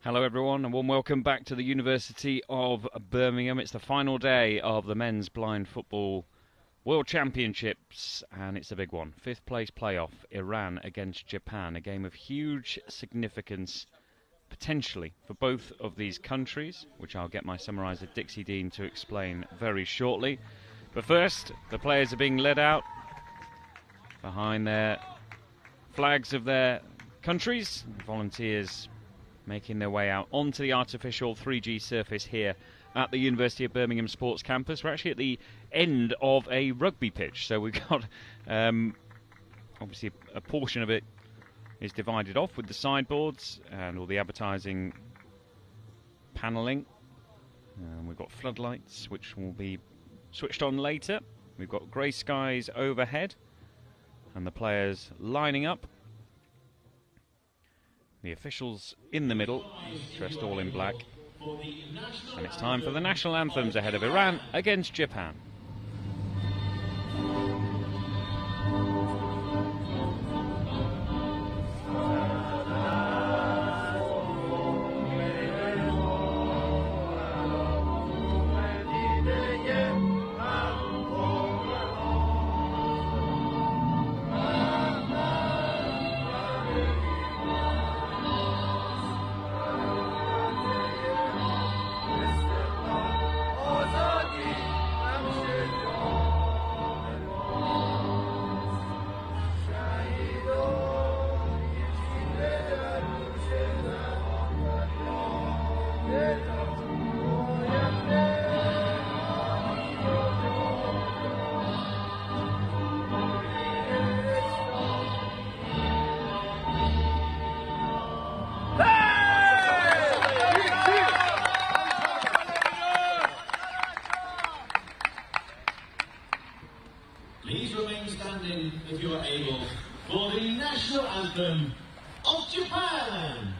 Hello everyone and warm welcome back to the University of Birmingham. It's the final day of the Men's Blind Football World Championships and it's a big one. Fifth place playoff, Iran against Japan. A game of huge significance potentially for both of these countries, which I'll get my summariser Dixie Dean to explain very shortly. But first, the players are being led out behind their flags of their countries. Volunteers making their way out onto the artificial 3G surface here at the University of Birmingham Sports Campus. We're actually at the end of a rugby pitch, so we've got obviously a portion of it is divided off with the sideboards and all the advertising panelling. We've got floodlights which will be switched on later. We've got grey skies overhead and the players lining up. The officials in the middle, dressed all in black. And it's time for the national anthems ahead of Iran against Japan. Please remain standing if you are able for the national anthem of Japan.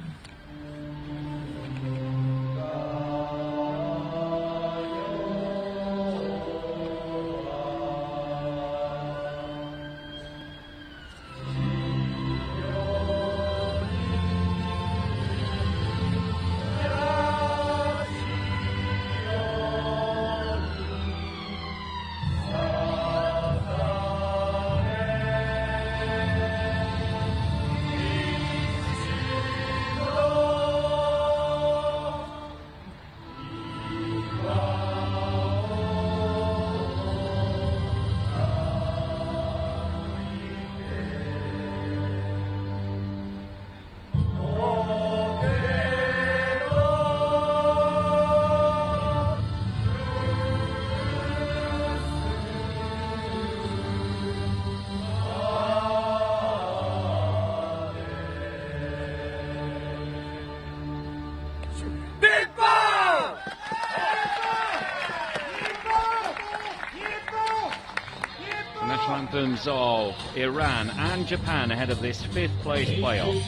National anthems of Iran and Japan ahead of this fifth place playoff.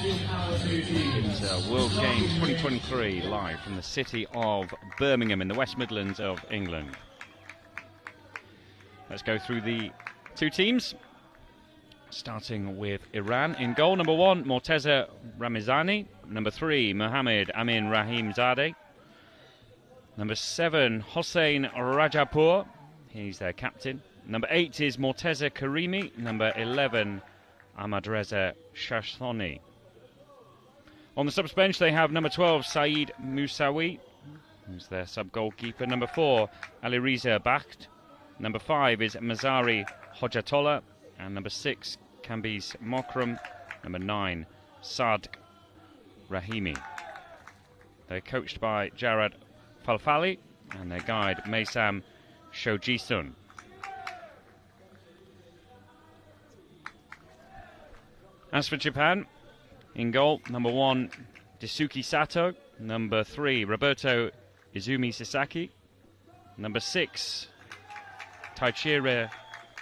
It's World Games 2023 live from the city of Birmingham in the West Midlands of England. Let's go through the two teams, starting with Iran. In goal, number 1, Morteza Ramizani. Number 3, Mohammed Amin Rahimzadeh. Number 7, Hossein Rajapur. He's their captain. Number 8 is Morteza Karimi. Number 11, Ahmadreza Shashthoni. On the subs bench, they have number 12, Saeed Musawi, who's their sub-goalkeeper. Number 4, Alireza Bakht. Number 5 is Mazari Hojatola. And number 6, Kambiz Mokram. Number 9, Sadq Rahimi. They're coached by Jarad Falfali and their guide, Maysam Shojisun. As for Japan, in goal, number 1, Daisuke Sato. Number 3, Roberto Izumi Sasaki. Number 6, Taichire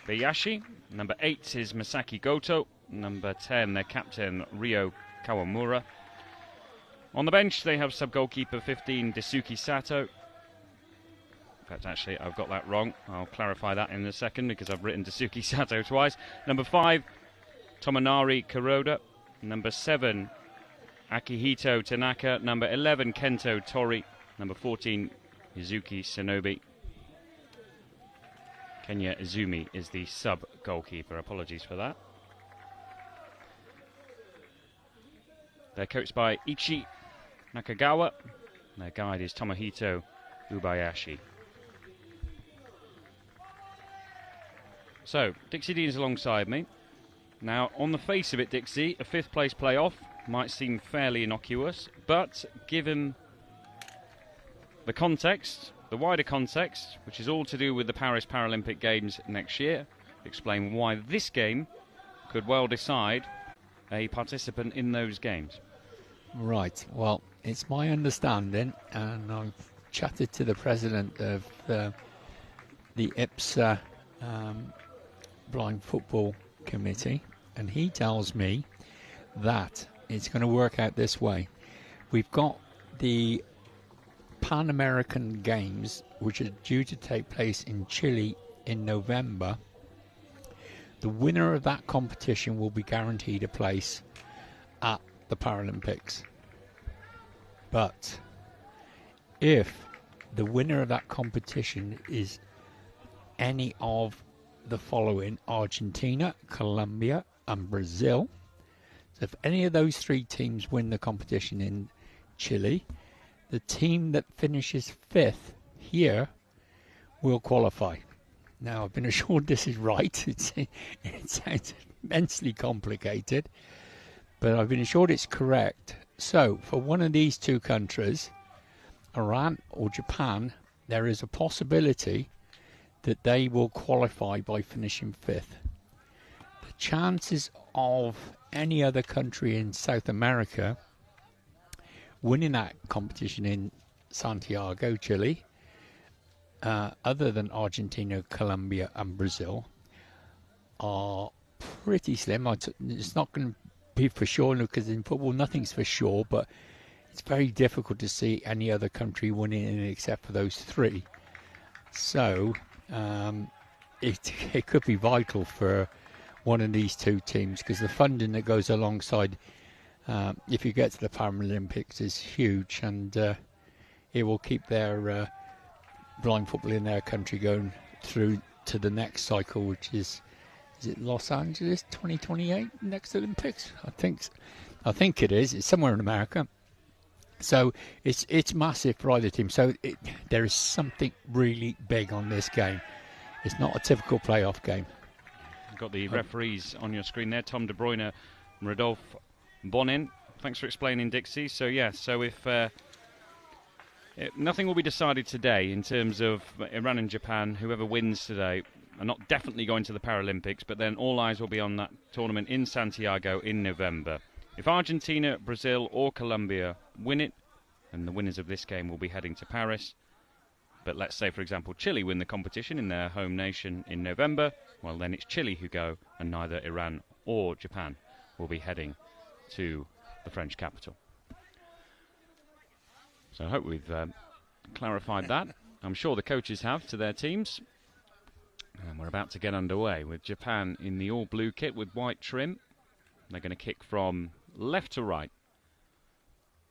Bayashi. Number 8 is Masaki Goto. Number 10, their captain, Ryo Kawamura. On the bench, they have sub-goalkeeper 15, Daisuke Sato. In fact, actually, I've got that wrong. I'll clarify that in a second because I've written Daisuke Sato twice. Number 5, Tomonari Kuroda. Number 7, Akihito Tanaka. Number 11, Kento Tori. Number 14, Yuzuki Shinobi. Kenya Izumi is the sub-goalkeeper. Apologies for that. They're coached by Ichi Nakagawa. Their guide is Tomohito Ubayashi. So, Dixie Dean's alongside me. Now, on the face of it, Dixie, a fifth place playoff might seem fairly innocuous, but given the context, the wider context, which is all to do with the Paris Paralympic Games next year, explain why this game could well decide a participant in those games. Right, well, it's my understanding, and I've chatted to the president of the IBSA Blind Football Committee, and he tells me that it's going to work out this way. We've got the Pan American Games, which are due to take place in Chile in November. The winner of that competition will be guaranteed a place at the Paralympics. But if the winner of that competition is any of the following: Argentina, Colombia and Brazil, so if any of those three teams win the competition in Chile, the team that finishes fifth here will qualify. Now, I've been assured this is right. It sounds immensely complicated, but I've been assured it's correct. So, for one of these two countries, Iran or Japan, there is a possibility that they will qualify by finishing fifth. The chances of any other country in South America winning that competition in Santiago, Chile, other than Argentina, Colombia and Brazil, are pretty slim. It's not going to be for sure, because in football nothing's for sure, but it's very difficult to see any other country winning it except for those three. So it could be vital for one of these two teams, because the funding that goes alongside if you get to the Paralympics is huge, and it will keep their blind football in their country going through to the next cycle, which is it Los Angeles 2028 next Olympics? I think it is. It's somewhere in America. So it's massive for either team. So there is something really big on this game. It's not a typical playoff game. You've got the referees on your screen there, Tom De Bruyne and Rodolphe Bonin. Thanks for explaining, Dixie. So if nothing will be decided today in terms of Iran and Japan, whoever wins today are not definitely going to the Paralympics, but then all eyes will be on that tournament in Santiago in November. If Argentina, Brazil or Colombia win it, then the winners of this game will be heading to Paris. But let's say, for example, Chile win the competition in their home nation in November, well then it's Chile who go, and neither Iran or Japan will be heading to the French capital. So I hope we've clarified that. I'm sure the coaches have to their teams. And we're about to get underway with Japan in the all-blue kit with white trim. They're going to kick from left to right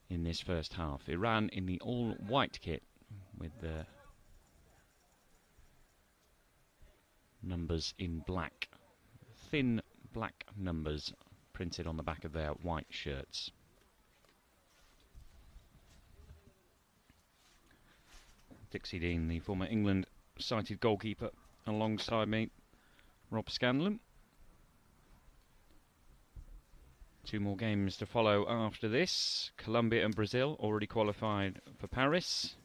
in this first half. Iran in the all-white kit with the numbers in black. Thin black numbers printed on the back of their white shirts. Dixie Dean, the former England sighted goalkeeper, alongside me, Rob Scanlon. Two more games to follow after this. Colombia and Brazil already qualified for Paris,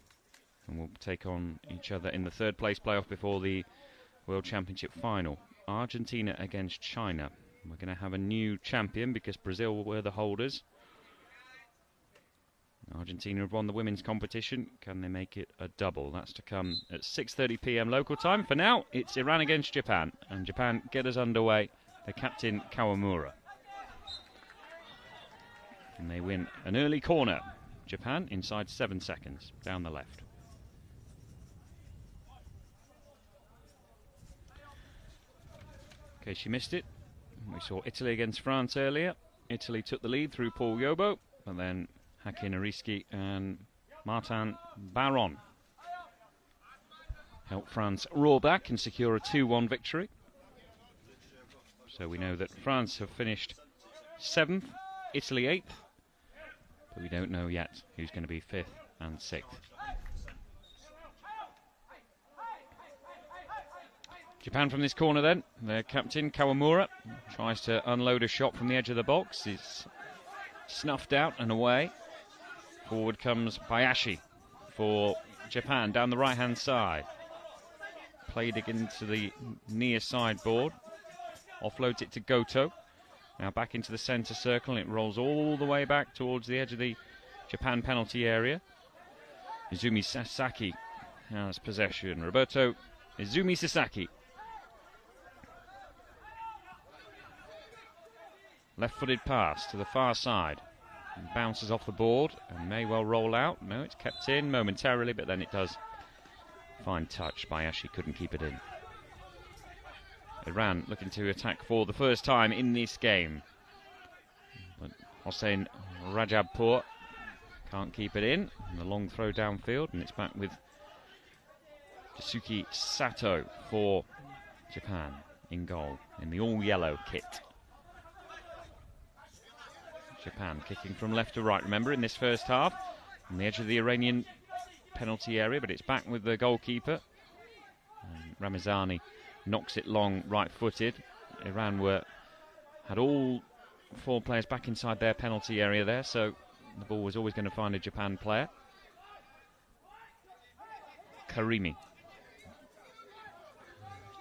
and will take on each other in the third place playoff before the World Championship final. Argentina against China. We're going to have a new champion because Brazil were the holders. Argentina have won the women's competition. Can they make it a double? That's to come at 6:30 p.m. local time. For now, it's Iran against Japan, and Japan get us underway. The captain Kawamura. And they win an early corner. Japan inside 7 seconds down the left. In case you missed it, we saw Italy against France earlier. Italy took the lead through Paul Yobo. but then Hakim Ariski and Martin Baron help France roar back and secure a 2-1 victory. So we know that France have finished 7th, Italy 8th, but we don't know yet who's going to be 5th and 6th. Japan from this corner then. Their captain, Kawamura, tries to unload a shot from the edge of the box. It's snuffed out and away. Forward comes Bayashi for Japan down the right-hand side. Played into the near sideboard. Offloads it to Goto. Now back into the centre circle, and it rolls all the way back towards the edge of the Japan penalty area. Izumi Sasaki has possession. Roberto Izumi Sasaki. Left-footed pass to the far side. And bounces off the board and may well roll out. No, it's kept in momentarily, but then it does. Fine touch. Bayashi couldn't keep it in. Iran looking to attack for the first time in this game. But Hossein Rajabpour can't keep it in. And the long throw downfield, and it's back with Tsuki Sato for Japan in goal in the all-yellow kit. Japan kicking from left to right, remember, in this first half. On the edge of the Iranian penalty area, but it's back with the goalkeeper. And Ramazani knocks it long, right-footed. Iran had all 4 players back inside their penalty area there, so the ball was always going to find a Japan player. Karimi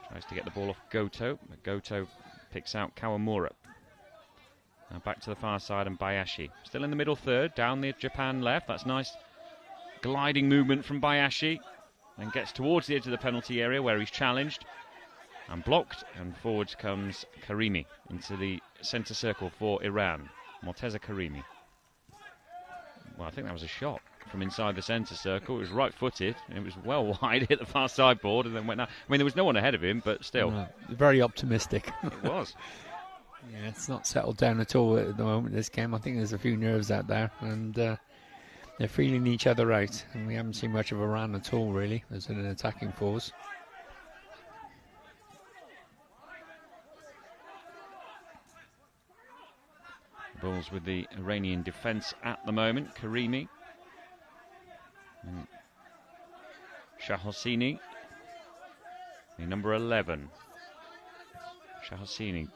tries to get the ball off Goto, but Goto picks out Kawamura. Now back to the far side, and Bayashi still in the middle third, down the Japan left. That's nice gliding movement from Bayashi, and gets towards the edge of the penalty area where he's challenged and blocked, and forwards comes Karimi into the centre circle for Iran. Morteza Karimi. Well, I think that was a shot from inside the centre circle. It was right-footed, and it was well wide, hit the far sideboard, and then went out. I mean, there was no one ahead of him, but still. No, very optimistic. It was. Yeah, it's not settled down at all at the moment, this game. I think there's a few nerves out there, and they're feeling each other out, and we haven't seen much of Iran at all, really, as an attacking force. Balls with the Iranian defence at the moment. Karimi and Shahosini, the number 11. Shahosini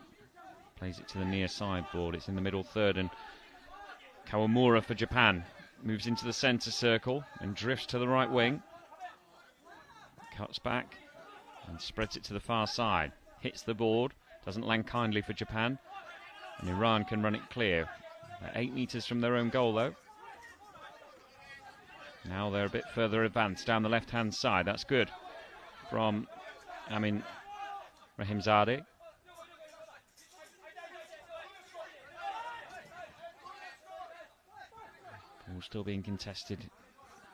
plays it to the near sideboard. It's in the middle third, and Kawamura for Japan moves into the centre circle and drifts to the right wing. Cuts back and spreads it to the far side. Hits the board. Doesn't land kindly for Japan. And Iran can run it clear. They're 8 metres from their own goal, though. Now they're a bit further advanced down the left-hand side. That's good from Amin Rahimzadeh. Ball still being contested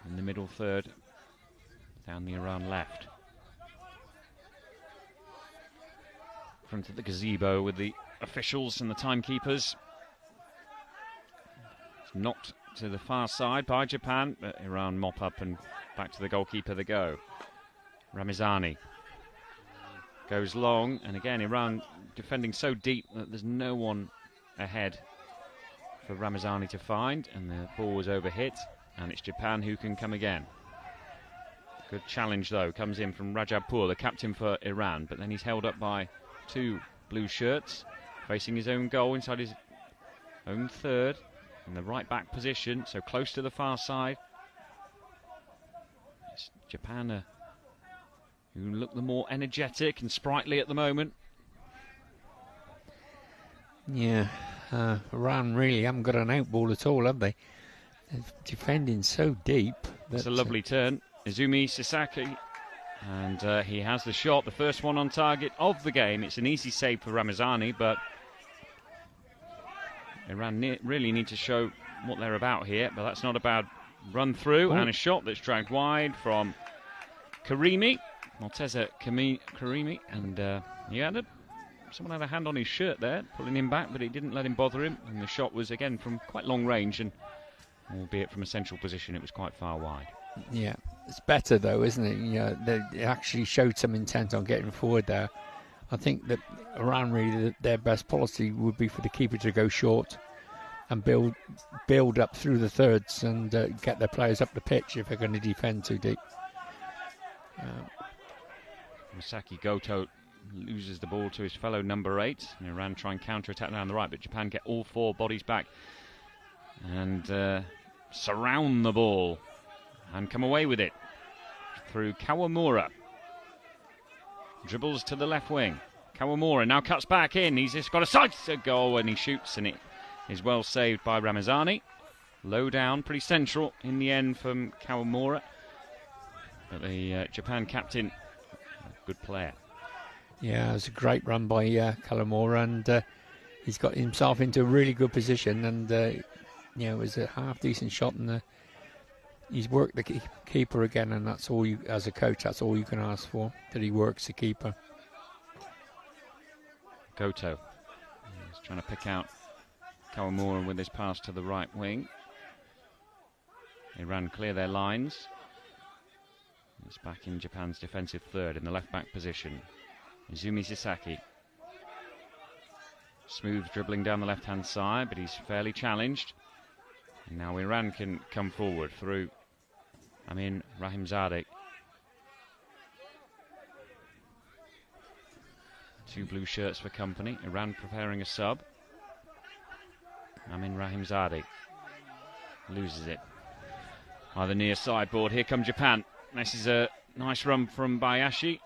in the middle third, down the Iran left. Front of the gazebo with the officials and the timekeepers. It's knocked to the far side by Japan, but Iran mop up and back to the goalkeeper they go. Ramazani goes long, and again Iran defending so deep that there's no one ahead for Ramazani to find, and the ball was overhit, and it's Japan who can come again. Good challenge though, comes in from Rajabpour, the captain for Iran, but then he's held up by 2 blue shirts, facing his own goal inside his own third, in the right back position, so close to the far side. It's Japan who look the more energetic and sprightly at the moment. Yeah, Iran really haven't got an out ball at all, have they? They're defending so deep. That's a lovely turn. Izumi Sasaki, and he has the shot, the first one on target of the game. It's an easy save for Ramazani, but Iran really need to show what they're about here. But that's not a bad run through, and a shot that's dragged wide from Karimi, Morteza Karimi, and he had a someone had a hand on his shirt there, pulling him back, but it didn't let him bother him. And the shot was, again, from quite long range, and albeit from a central position, it was quite far wide. Yeah, it's better though, isn't it? You know, they actually showed some intent on getting forward there. I think that Iran really, their best policy would be for the keeper to go short and build up through the thirds and get their players up the pitch if they're going to defend too deep. Misaki Goto loses the ball to his fellow number 8. And Iran try and counter-attack down the right, but Japan get all 4 bodies back and surround the ball and come away with it through Kawamura. Dribbles to the left wing. Kawamura now cuts back in. He's just got a sight to goal and he shoots, and it is well saved by Ramazani. Low down, pretty central in the end from Kawamura. But the Japan captain, a good player. Yeah, it was a great run by Kawamura, and he's got himself into a really good position, and it was a half decent shot, and he's worked the keeper again, and that's all you, as a coach, that's all you can ask for, that he works the keeper. Goto is trying to pick out Kawamura with his pass to the right wing. Iran clear their lines. It's back in Japan's defensive third in the left back position. Izumi Sasaki. Smooth dribbling down the left hand side, but he's fairly challenged. And now Iran can come forward through Amin Rahimzadeh. 2 blue shirts for company. Iran preparing a sub. Amin Rahimzadeh loses it by the near sideboard. Here come Japan. This is a nice run from Bayashi.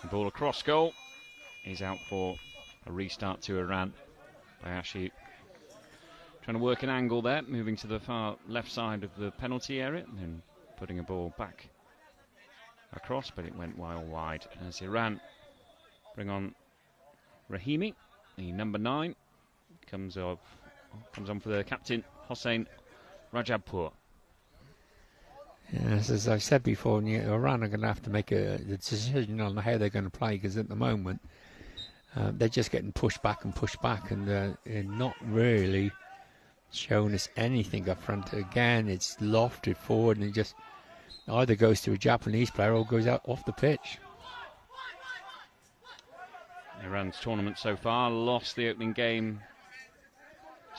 The ball across goal. He's out for a restart to Iran. Bayashi trying to work an angle there, moving to the far left side of the penalty area and then putting a ball back across, but it went well wide as Iran bring on Rahimi, the number 9, comes on for the captain Hossein Rajabpur. Yes, as I said before, Iran are going to have to make a decision on how they're going to play, because at the moment they're just getting pushed back, and they're not really showing us anything up front. Again, it's lofted forward, and it just either goes to a Japanese player or goes out off the pitch. Iran's tournament so far lost the opening game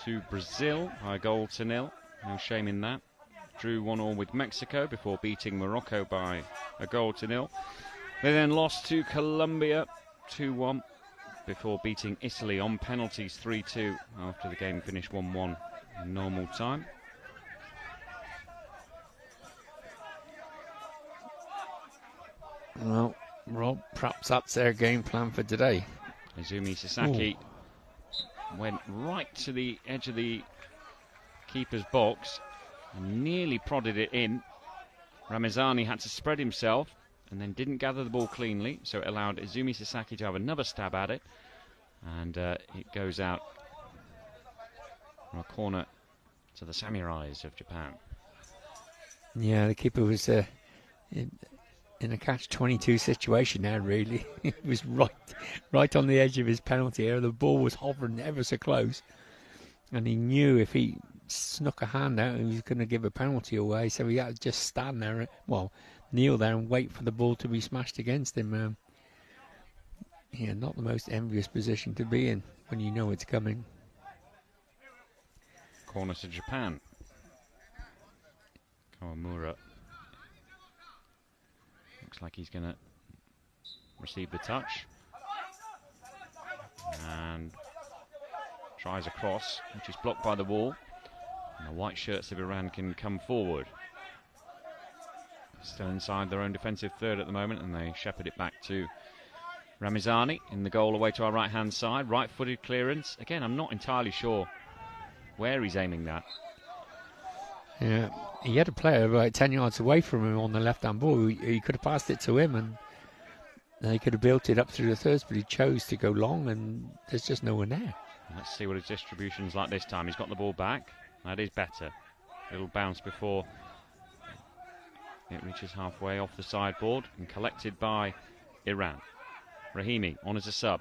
to Brazil by a 1-0. No shame in that. Drew 1-1 with Mexico before beating Morocco by a 1-0. They then lost to Colombia 2-1 before beating Italy on penalties 3-2 after the game finished 1-1 in normal time. Well, Rob, perhaps that's their game plan for today. Izumi Sasaki went right to the edge of the keeper's box and nearly prodded it in. Ramazani had to spread himself and then didn't gather the ball cleanly, so it allowed Izumi Sasaki to have another stab at it, and it goes out from a corner to the samurais of Japan. Yeah, the keeper was in a catch-22 situation there, really. He was right on the edge of his penalty area. The ball was hovering ever so close, and he knew if he snuck a hand out, he was going to give a penalty away, so he had to just stand there, kneel there and wait for the ball to be smashed against him. Not the most envious position to be in when you know it's coming. Corner to Japan. Kawamura looks like he's going to receive the touch and tries a cross, which is blocked by the wall. And the white shirts of Iran can come forward. Still inside their own defensive third at the moment, and they shepherd it back to Ramazani in the goal away to our right-hand side. Right-footed clearance. Again, I'm not entirely sure where he's aiming that. Yeah, he had a player about 10 yards away from him on the left-hand ball. He could have passed it to him, and they could have built it up through the thirds, but he chose to go long, and there's just no one there. Let's see what his distribution's like this time. He's got the ball back. That is better. It'll bounce before it reaches halfway off the sideboard and collected by Iran. Rahimi on as a sub.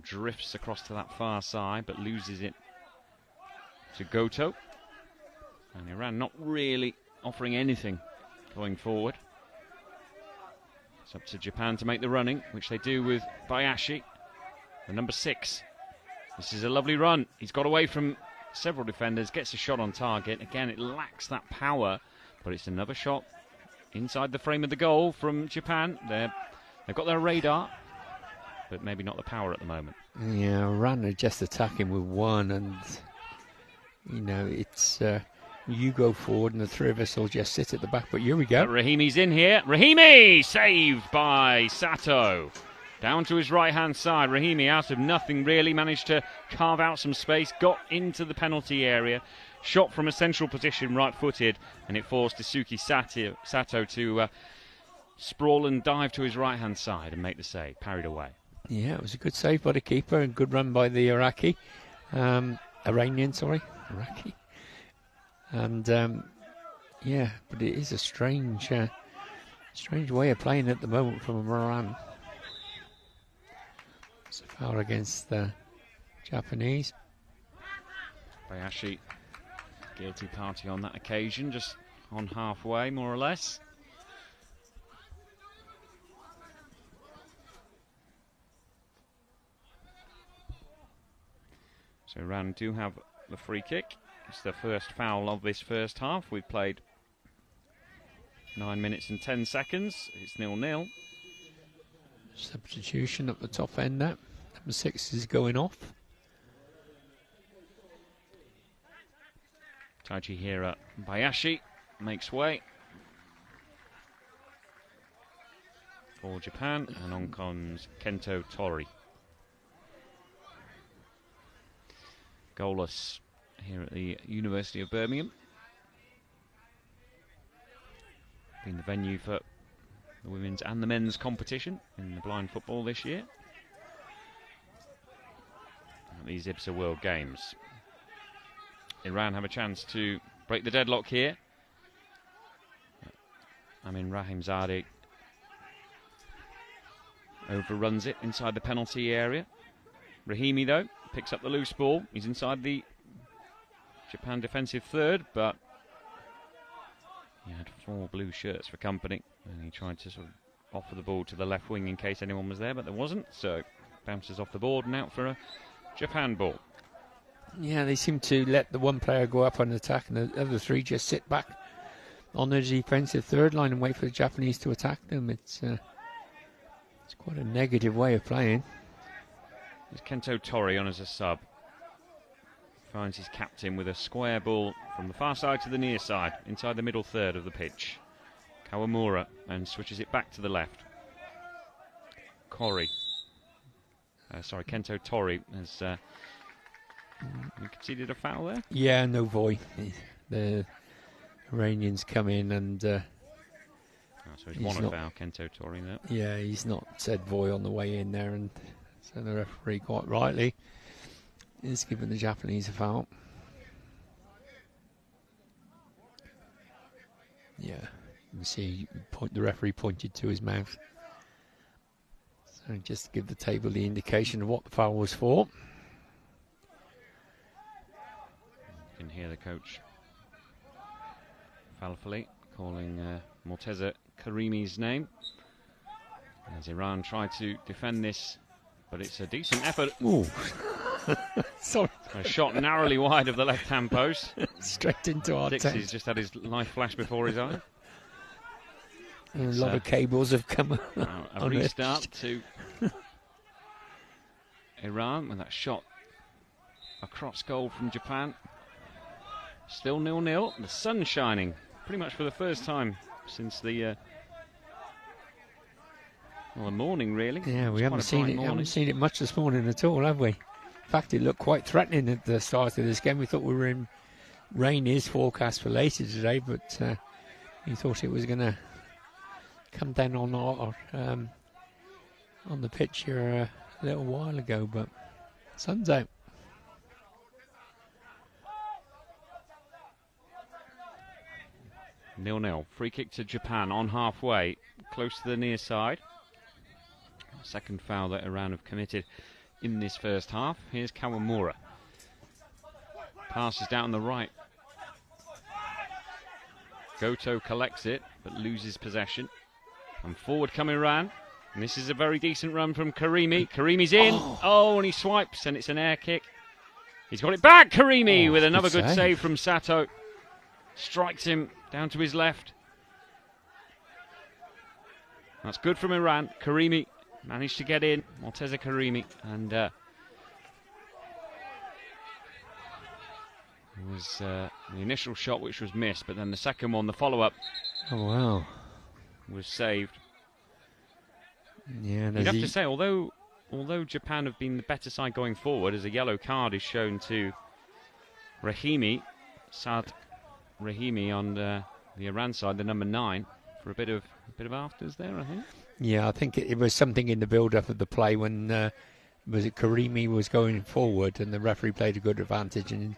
Drifts across to that far side, but loses it to Goto. And Iran not really offering anything going forward. It's up to Japan to make the running, which they do with Bayashi, the number 6. This is a lovely run. He's got away from several defenders, gets a shot on target. Again, it lacks that power, but it's another shot inside the frame of the goal from Japan. They've got their radar, but maybe not the power at the moment. Yeah, Iran are just attacking with one, and you know, it's you go forward and the three of us will just sit at the back. But here we go. But Rahimi's in here. Rahimi saved by Sato. Down to his right-hand side. Rahimi, out of nothing really, managed to carve out some space, got into the penalty area, shot from a central position, right-footed, and it forced Isuki Sato to sprawl and dive to his right-hand side and make the save. Parried away. Yeah, it was a good save by the keeper and good run by the Iraqi. Iranian, sorry. Iraqi. And, yeah, but it is a strange way of playing at the moment from Iran. It's a foul against the Japanese. Bayashi, guilty party on that occasion, just on halfway, more or less. So Iran do have the free kick. It's the first foul of this first half. We've played 9 minutes and 10 seconds. It's 0-0. Substitution at the top end there. Number 6 is going off. Tajihira Bayashi makes way for Japan, and on comes Kento Tori. Goalless here at the University of Birmingham. Been the venue for the women's and the men's competition in the blind football this year at these IBSA World Games. Iran have a chance to break the deadlock here. Rahimzadeh overruns it inside the penalty area. Rahimi, though, picks up the loose ball. He's inside the Japan defensive third, but he had 4 blue shirts for company, and he tried to sort of offer the ball to the left wing in case anyone was there, but there wasn't, so bounces off the board and out for a Japan ball. Yeah, they seem to let the one player go up on attack and the other 3 just sit back on the defensive third line and wait for the Japanese to attack them. It's quite a negative way of playing. There's Kento Tori on as a sub. Finds his captain with a square ball from the far side to the near side, inside the middle third of the pitch. Kawamura, and switches it back to the left. Kento Tori has conceded a foul there? Yeah, no voy. The Iranians come in and... so he's won a foul, Kento Tori, there. Yeah, he's not said voy on the way in there, and so the referee quite rightly is giving the Japanese a foul. Yeah, you can see the referee pointed to his mouth. So just to give the table the indication of what the foul was for. You can hear the coach Falfali calling Morteza Karimi's name as Iran try to defend this, but it's a decent effort. Ooh. Sorry. A shot narrowly wide of the left-hand post. Straight into our tent. Dixie's just had his life flash before his eyes. A lot of cables have come a restart to Iran with that shot across goal from Japan. Still 0-0. The sun's shining pretty much for the first time since the morning, really. Yeah, we haven't seen it much this morning at all, have we? In fact, it looked quite threatening at the start of this game. We thought we were in rain is forecast for later today, but we thought it was going to come down on the pitch here a little while ago, but sun's out. Nil-nil. Free kick to Japan on halfway, close to the near side. second foul that Iran have committed in this first half. Here's Kawamura. Passes down the right. Goto collects it, but loses possession. And forward come Iran. And this is a very decent run from Karimi. Karimi's in. Oh, and he swipes, and it's an air kick. He's got it back, Karimi, with another good save from Sato. Strikes him down to his left. That's good from Iran. Karimi managed to get in. Morteza Karimi. And it was the initial shot which was missed, but then the second one, the follow-up, was saved. Yeah, you'd have to say, although Japan have been the better side going forward, as a yellow card is shown to Rahimi, Saad Rahimi on the Iran side, the number 9, for a bit of afters there, I think. Yeah, I think it was something in the build-up of the play when Karimi was going forward, and the referee played a good advantage, and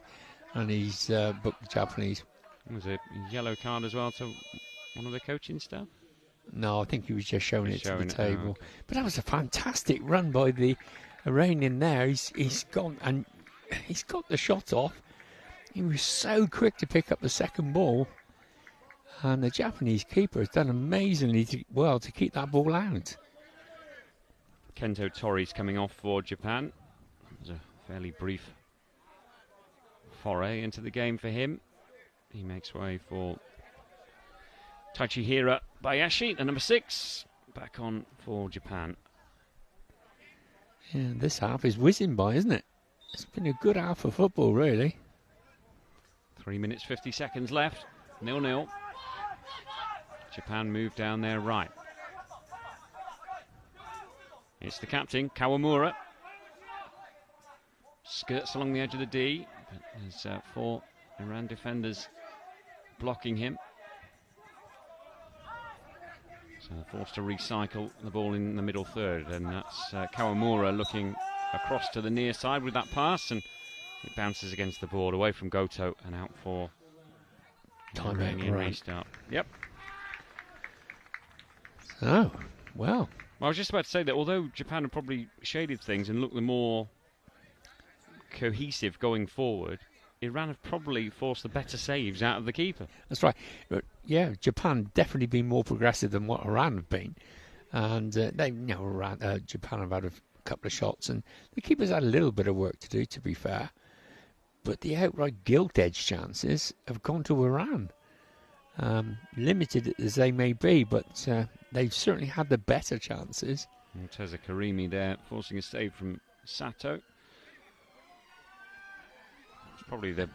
he's booked the Japanese. Was it a yellow card as well to one of the coaching staff? No, I think he was just showing it to the table. Okay. But that was a fantastic run by the Iranian there. He's got the shot off. He was so quick to pick up the second ball. And the Japanese keeper has done amazingly well to keep that ball out. Kento Tori's coming off for Japan. It was a fairly brief foray into the game for him. He makes way for Taichihira Bayashi, the number 6, back on for Japan. Yeah, this half is whizzing by, isn't it? It's been a good half of football, really. 3 minutes, 50 seconds left. 0-0. Japan move down their right. It's the captain, Kawamura. Skirts along the edge of the D. But there's 4 Iran defenders blocking him. So they're forced to recycle the ball in the middle third. And that's Kawamura looking across to the near side with that pass. And it bounces against the board, away from Goto and out for Iranian restart. Yep. Oh, well. I was just about to say that although Japan have probably shaded things and looked the more cohesive going forward, Iran have probably forced the better saves out of the keeper. That's right. But yeah, Japan definitely been more progressive than what Iran have been. And Japan have had a couple of shots, and the keeper's had a little bit of work to do, to be fair. But the outright gilt-edge chances have gone to Iran. Limited as they may be, but they've certainly had the better chances. Morteza Karimi there, forcing a save from Sato. It's probably the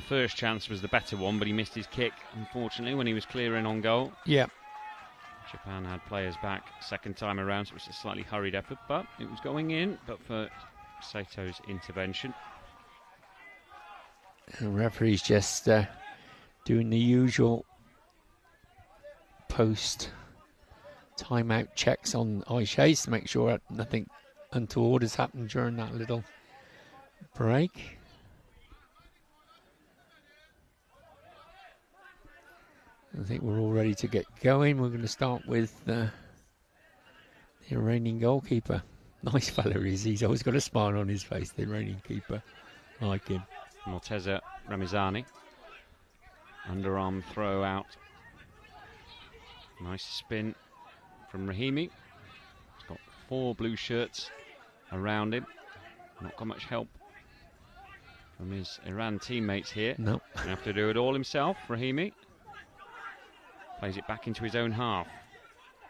first chance was the better one, but he missed his kick, unfortunately, when he was clearing on goal. Yeah. Japan had players back second time around, so it was a slightly hurried effort, but it was going in, but for Sato's intervention. The referee's just doing the usual post timeout checks on Aisha's to make sure that nothing untoward has happened during that little break. I think we're all ready to get going. We're going to start with the Iranian goalkeeper. Nice fella he is. He's always got a smile on his face, the Iranian keeper. I like him. Morteza Ramizani. Underarm throw out. Nice spin from Rahimi. He's got 4 blue shirts around him. Not got much help from his Iran teammates here. No. Gonna have to do it all himself, Rahimi. Plays it back into his own half,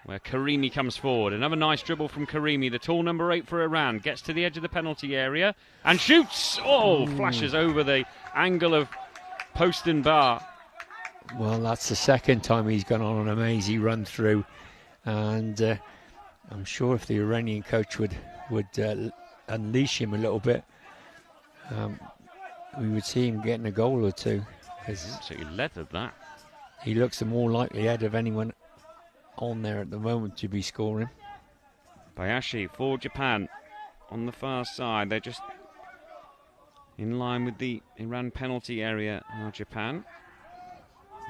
where Karimi comes forward. Another nice dribble from Karimi, the tall number 8 for Iran. Gets to the edge of the penalty area and shoots! Oh, flashes over the angle of post and bar. Well, that's the second time he's gone on an amazing run through, and I'm sure if the Iranian coach would unleash him a little bit, we would see him getting a goal or two. Absolutely leathered that. He looks the more likely head of anyone on there at the moment to be scoring. Bayashi for Japan on the far side. They're just in line with the Iran penalty area now, Japan.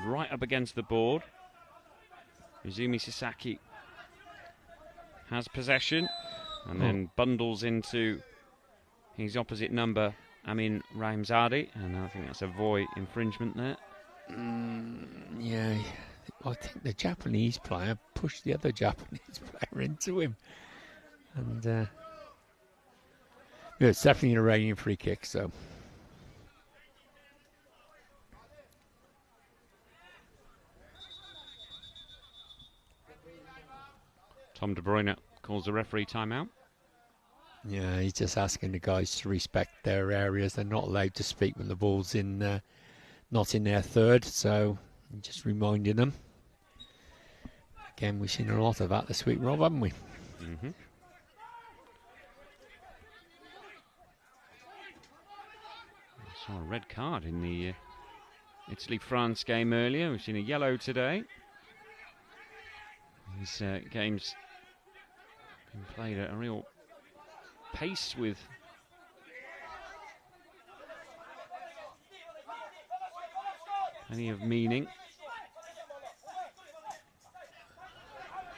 Right up against the board. Izumi Sasaki has possession and then bundles into his opposite number, Amin Rahimzadeh, and I think that's a void infringement there. Yeah, I think the Japanese player pushed the other Japanese player into him. And yeah, it's definitely an Iranian free kick, so. Tom De Bruyne calls the referee timeout. Yeah, he's just asking the guys to respect their areas. They're not allowed to speak when the ball's in, not in their third, so just reminding them. Again, we've seen a lot of that this week, Rob, haven't we? Mm-hmm. I saw a red card in the Italy-France game earlier. We've seen a yellow today. These games been played at a real pace with plenty of meaning.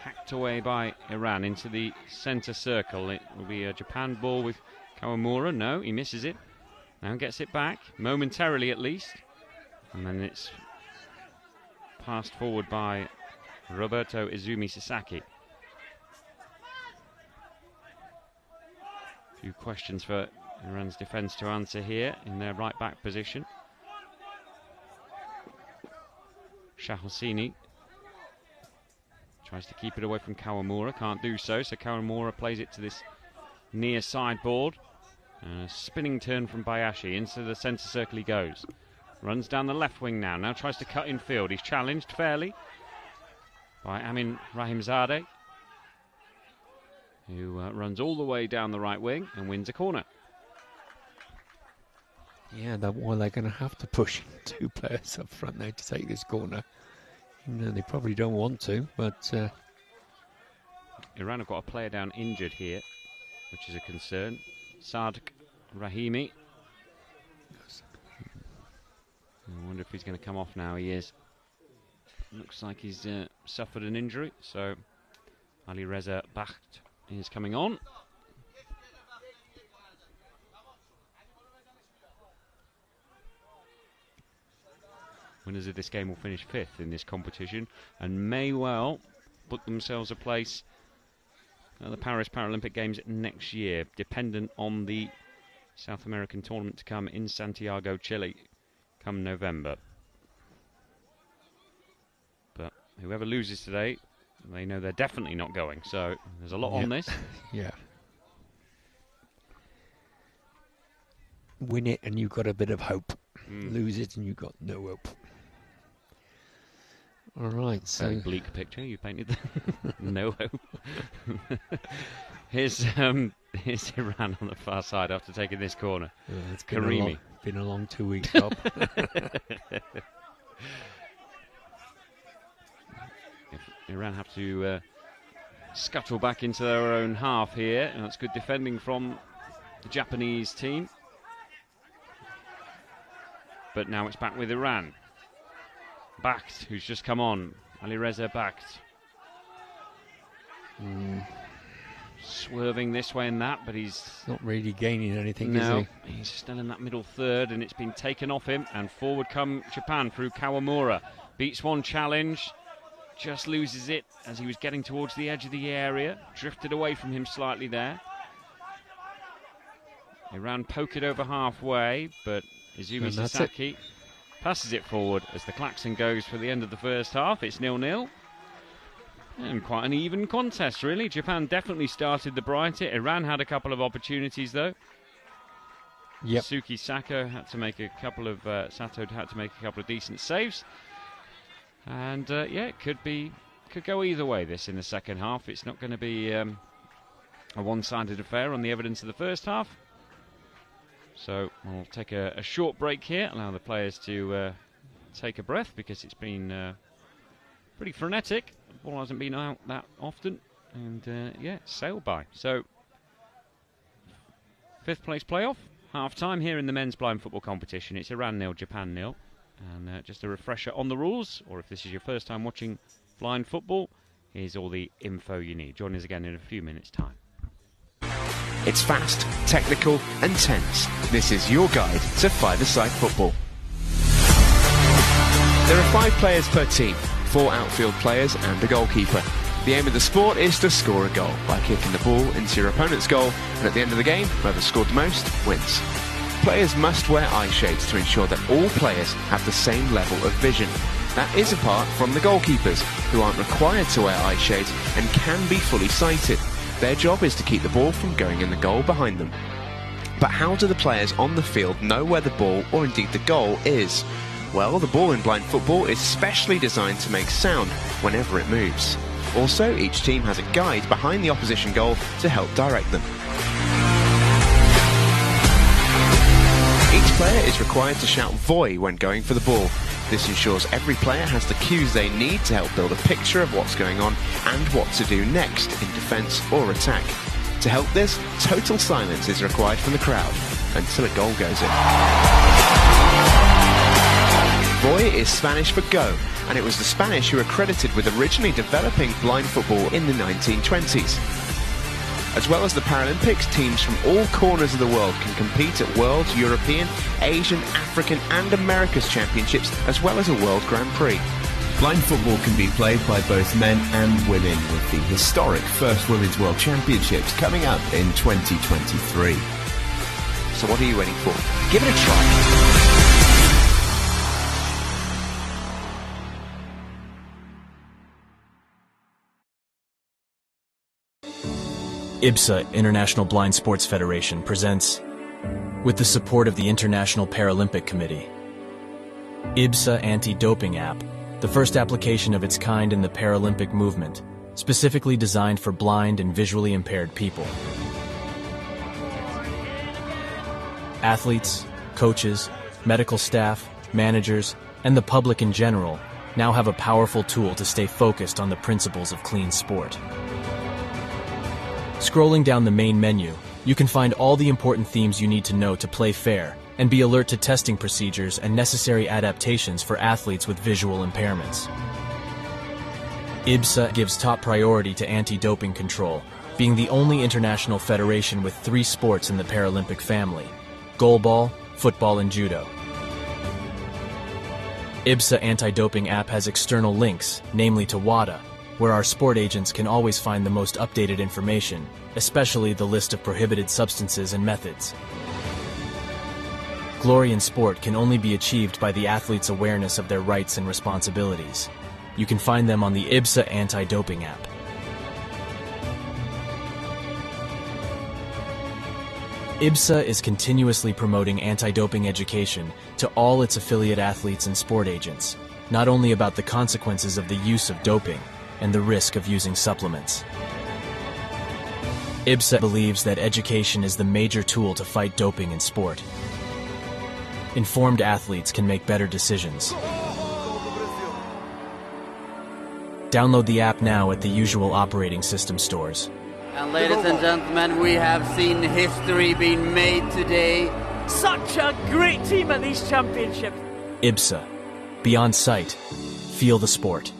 Hacked away by Iran into the centre circle. It will be a Japan ball with Kawamura. No, he misses it. Now gets it back, momentarily at least. And then it's passed forward by Roberto Izumi Sasaki. A few questions for Iran's defence to answer here in their right back position. Shah Hosseini tries to keep it away from Kawamura, can't do so, so Kawamura plays it to this near sideboard. A spinning turn from Bayashi, into the centre circle he goes. Runs down the left wing now tries to cut in field. He's challenged fairly by Amin Rahimzadeh, who runs all the way down the right wing and wins a corner. Yeah, they're going to have to push two players up front now to take this corner. No, they probably don't want to, but... Iran have got a player down injured here, which is a concern. Sadiq Rahimi. I wonder if he's going to come off now. He is. Looks like he's suffered an injury, so Ali Reza Bakht is coming on. Winners of this game will finish 5th in this competition and may well book themselves a place at the Paris Paralympic Games next year, dependent on the South American tournament to come in Santiago, Chile, come November. But whoever loses today, they know they're definitely not going, so there's a lot on this. Yeah. Win it and you've got a bit of hope. Lose it and you've got no hope. All right, so... Very bleak picture you painted there. No hope. Here's Iran on the far side after taking this corner. Yeah, it's Karimi. Been a long 2 weeks, Rob. If Iran have to scuttle back into their own half here, and that's good defending from the Japanese team. But now it's back with Iran. Bakht, who's just come on. Ali Reza Bakht. Swerving this way and that, but he's not really gaining anything, no, is he? He's still in that middle third, and it's been taken off him, and forward come Japan through Kawamura. Beats one challenge, just loses it as he was getting towards the edge of the area. Drifted away from him slightly there. Iran poke it over halfway, but Izumi Sasaki passes it forward as the klaxon goes for the end of the first half. It's 0-0. And quite an even contest, really. Japan definitely started the brighter. Iran had a couple of opportunities, though. Yep. Suki Sato had to make a couple of decent saves. And yeah, it could go either way. This in the second half. It's not going to be a one-sided affair on the evidence of the first half. So we'll take a short break here, allow the players to take a breath because it's been pretty frenetic. The ball hasn't been out that often, and yeah, sailed by. So 5th place playoff, half-time here in the men's blind football competition. It's Iran 0, Japan 0. And just a refresher on the rules, or if this is your first time watching blind football, Here's all the info you need. Join us again in a few minutes' time. It's fast, technical and tense. This is your guide to five-a-side football. There are 5 players per team, 4 outfield players and a goalkeeper. The aim of the sport is to score a goal by kicking the ball into your opponent's goal, and at the end of the game, whoever scored the most wins. Players must wear eye shades to ensure that all players have the same level of vision. That is apart from the goalkeepers, who aren't required to wear eye shades and can be fully sighted. Their job is to keep the ball from going in the goal behind them. But how do the players on the field know where the ball, or indeed the goal, is? Well, the ball in blind football is specially designed to make sound whenever it moves. Also, each team has a guide behind the opposition goal to help direct them. Each player is required to shout "Voy" when going for the ball. This ensures every player has the cues they need to help build a picture of what's going on and what to do next in defence or attack. To help this, total silence is required from the crowd until a goal goes in. Voy is Spanish for go, and it was the Spanish who were credited with originally developing blind football in the 1920s. As well as the Paralympics, teams from all corners of the world can compete at World, European, Asian, African and America's Championships, as well as a World Grand Prix. Blind football can be played by both men and women, with the historic first Women's World Championships coming up in 2023. So what are you waiting for? Give it a try. IBSA, International Blind Sports Federation, presents, with the support of the International Paralympic Committee, IBSA Anti-Doping App, the first application of its kind in the Paralympic movement, specifically designed for blind and visually impaired people. Athletes, coaches, medical staff, managers, and the public in general now have a powerful tool to stay focused on the principles of clean sport. Scrolling down the main menu, you can find all the important themes you need to know to play fair and be alert to testing procedures and necessary adaptations for athletes with visual impairments. IBSA gives top priority to anti-doping control, being the only international federation with 3 sports in the Paralympic family: goalball, football, and judo. IBSA Anti-Doping App has external links, namely to WADA, where our sport agents can always find the most updated information, especially the list of prohibited substances and methods. Glory in sport can only be achieved by the athlete's awareness of their rights and responsibilities. You can find them on the IBSA Anti-Doping App. IBSA is continuously promoting anti-doping education to all its affiliate athletes and sport agents, not only about the consequences of the use of doping and the risk of using supplements. IBSA believes that education is the major tool to fight doping in sport. Informed athletes can make better decisions. Download the app now at the usual operating system stores. And ladies and gentlemen, we have seen history being made today. Such a great team at these championships. IBSA. Beyond sight. Feel the sport.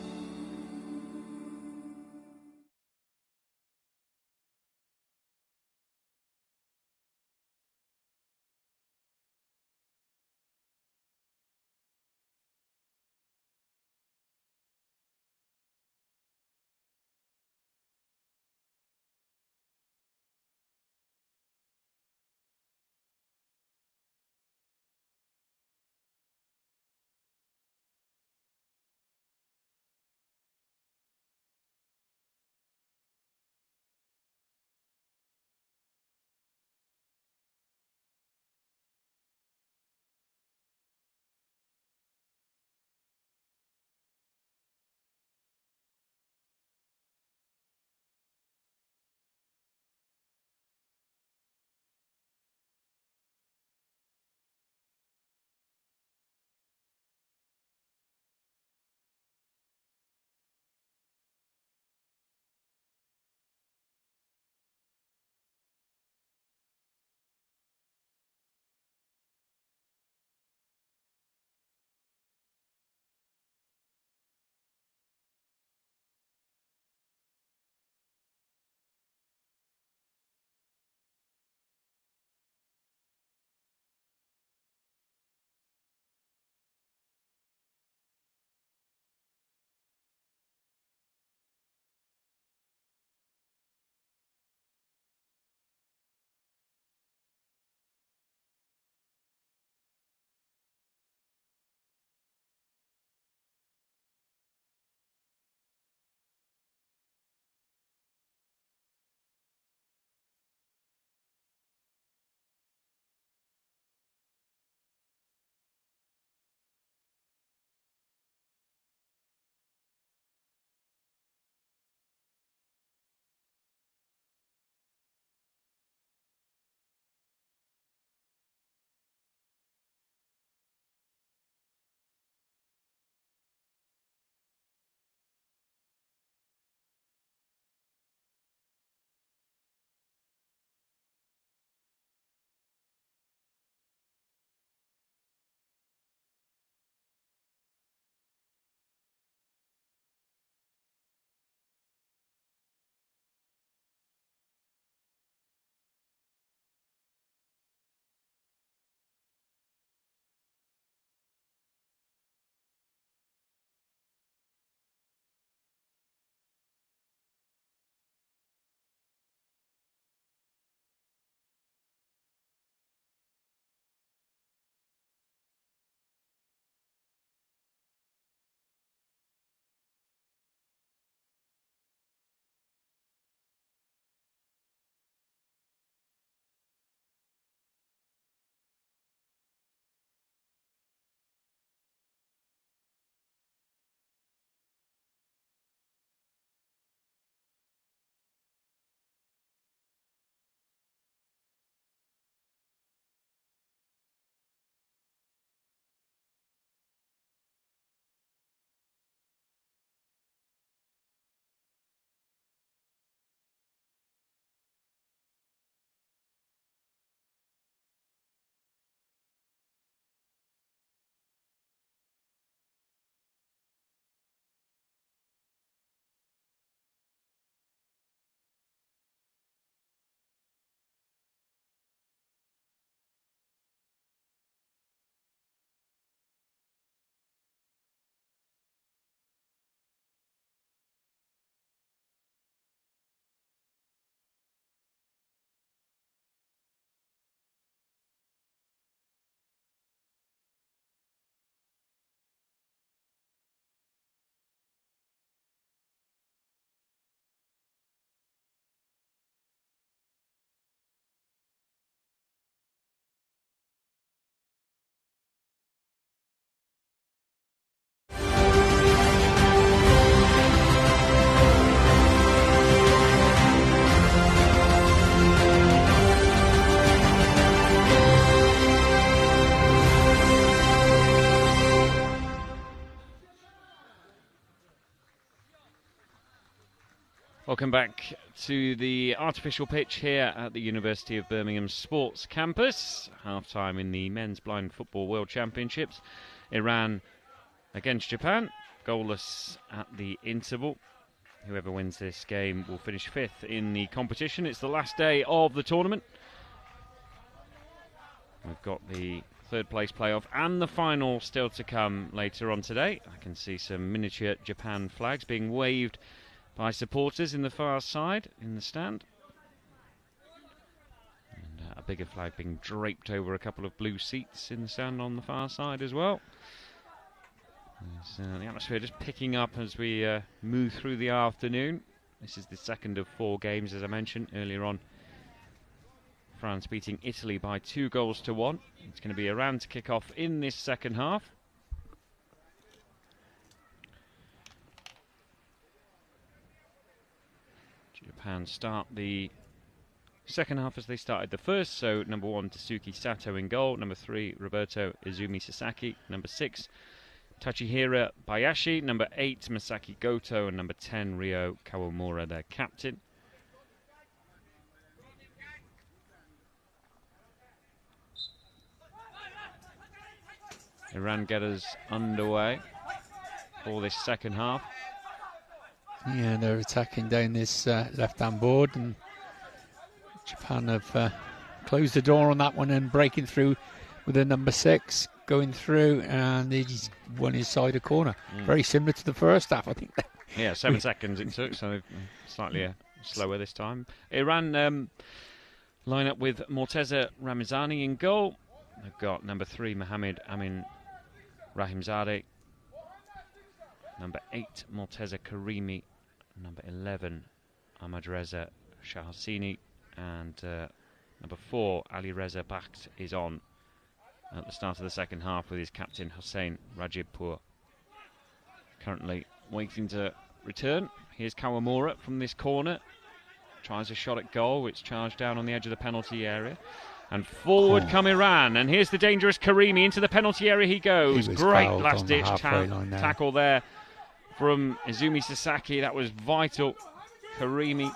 Welcome back to the artificial pitch here at the University of Birmingham Sports Campus. Half-time in the Men's Blind Football World Championships. Iran against Japan, goalless at the interval. Whoever wins this game will finish 5th in the competition. It's the last day of the tournament. We've got the third place playoff and the final still to come later on today. I can see some miniature Japan flags being waved by supporters in the far side in the stand. And a bigger flag being draped over a couple of blue seats in the stand on the far side as well. The atmosphere just picking up as we move through the afternoon. This is the second of 4 games, as I mentioned earlier on. France beating Italy by 2-1. It's going to be Iran to kick off in this second half. Japan start the second half as they started the first. So number 1, Tatsuki Sato in goal. Number 3, Roberto Izumi Sasaki. Number 6, Tachihira Bayashi. Number 8, Masaki Goto. And number 10, Ryo Kawamura, their captain. Iran get us underway for this second half. Yeah, they're attacking down this left-hand board, and Japan have closed the door on that one and breaking through with a number 6 going through, and he's won his side a corner. Very similar to the first half, I think. Yeah, 7 seconds it took, so slightly slower this time. Iran line up with Morteza Ramazani in goal. They've got number 3, Mohammed Amin Rahimzadeh. Number 8, Morteza Karimi. Number 11, Ahmadreza Shahasini. And number 4, Ali Reza Bakht is on at the start of the second half with his captain Hossein Rajibpur. Currently waiting to return. Here's Kawamura from this corner. Tries a shot at goal, which charged down on the edge of the penalty area. And forward come Iran. And here's the dangerous Karimi. Into the penalty area he goes. Great last-ditch tackle there from Izumi Sasaki. That was vital. Karimi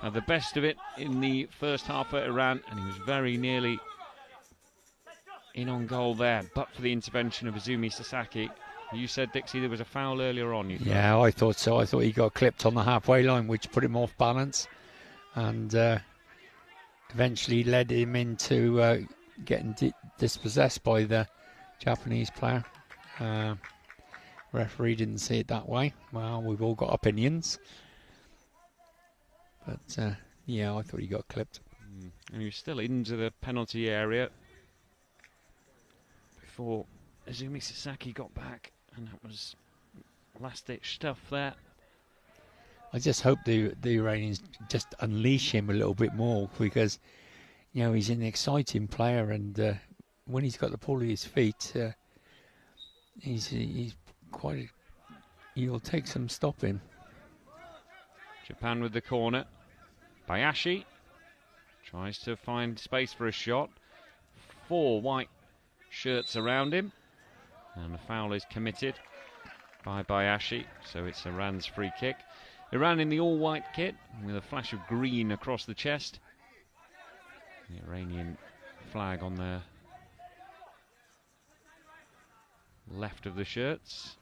had the best of it in the first half for Iran, and he was very nearly in on goal there, but for the intervention of Izumi Sasaki. You said, Dixie, there was a foul earlier on. Yeah, I thought so. I thought he got clipped on the halfway line, which put him off balance, and eventually led him into getting dispossessed by the Japanese player. Referee didn't see it that way. Well, we've all got opinions. But, yeah, I thought he got clipped. And he was still into the penalty area before Izumi Sasaki got back. And that was last-ditch stuff there. I just hope the Iranians just unleash him a little bit more, because, you know, he's an exciting player, and when he's got the ball at his feet, he's quite. He'll take some stopping. Japan with the corner. Bayashi tries to find space for a shot. 4 white shirts around him, and the foul is committed by Bayashi, so it's Iran's free kick. Iran in the all-white kit with a flash of green across the chest. The Iranian flag on the left of the shirts.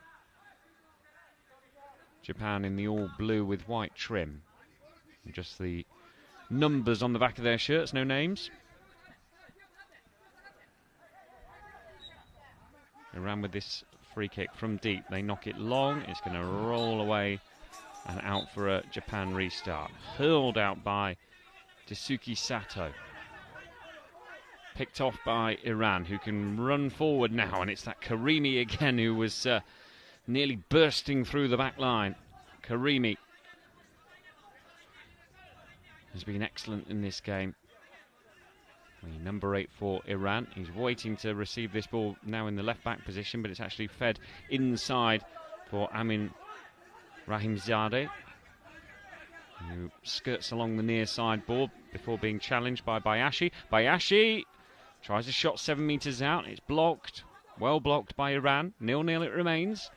Japan in the all-blue with white trim. And just the numbers on the back of their shirts, no names. Iran with this free kick from deep. They knock it long. It's going to roll away and out for a Japan restart. Hurled out by Tatsuki Sato. Picked off by Iran, who can run forward now. And it's that Karimi again who was nearly bursting through the back line. Karimi has been excellent in this game. Number 8 for Iran. He's waiting to receive this ball now in the left-back position, but it's actually fed inside for Amin Rahimzadeh, who skirts along the near side board before being challenged by Bayashi. Bayashi tries a shot 7 metres out. It's blocked. Well blocked by Iran. 0-0 it remains.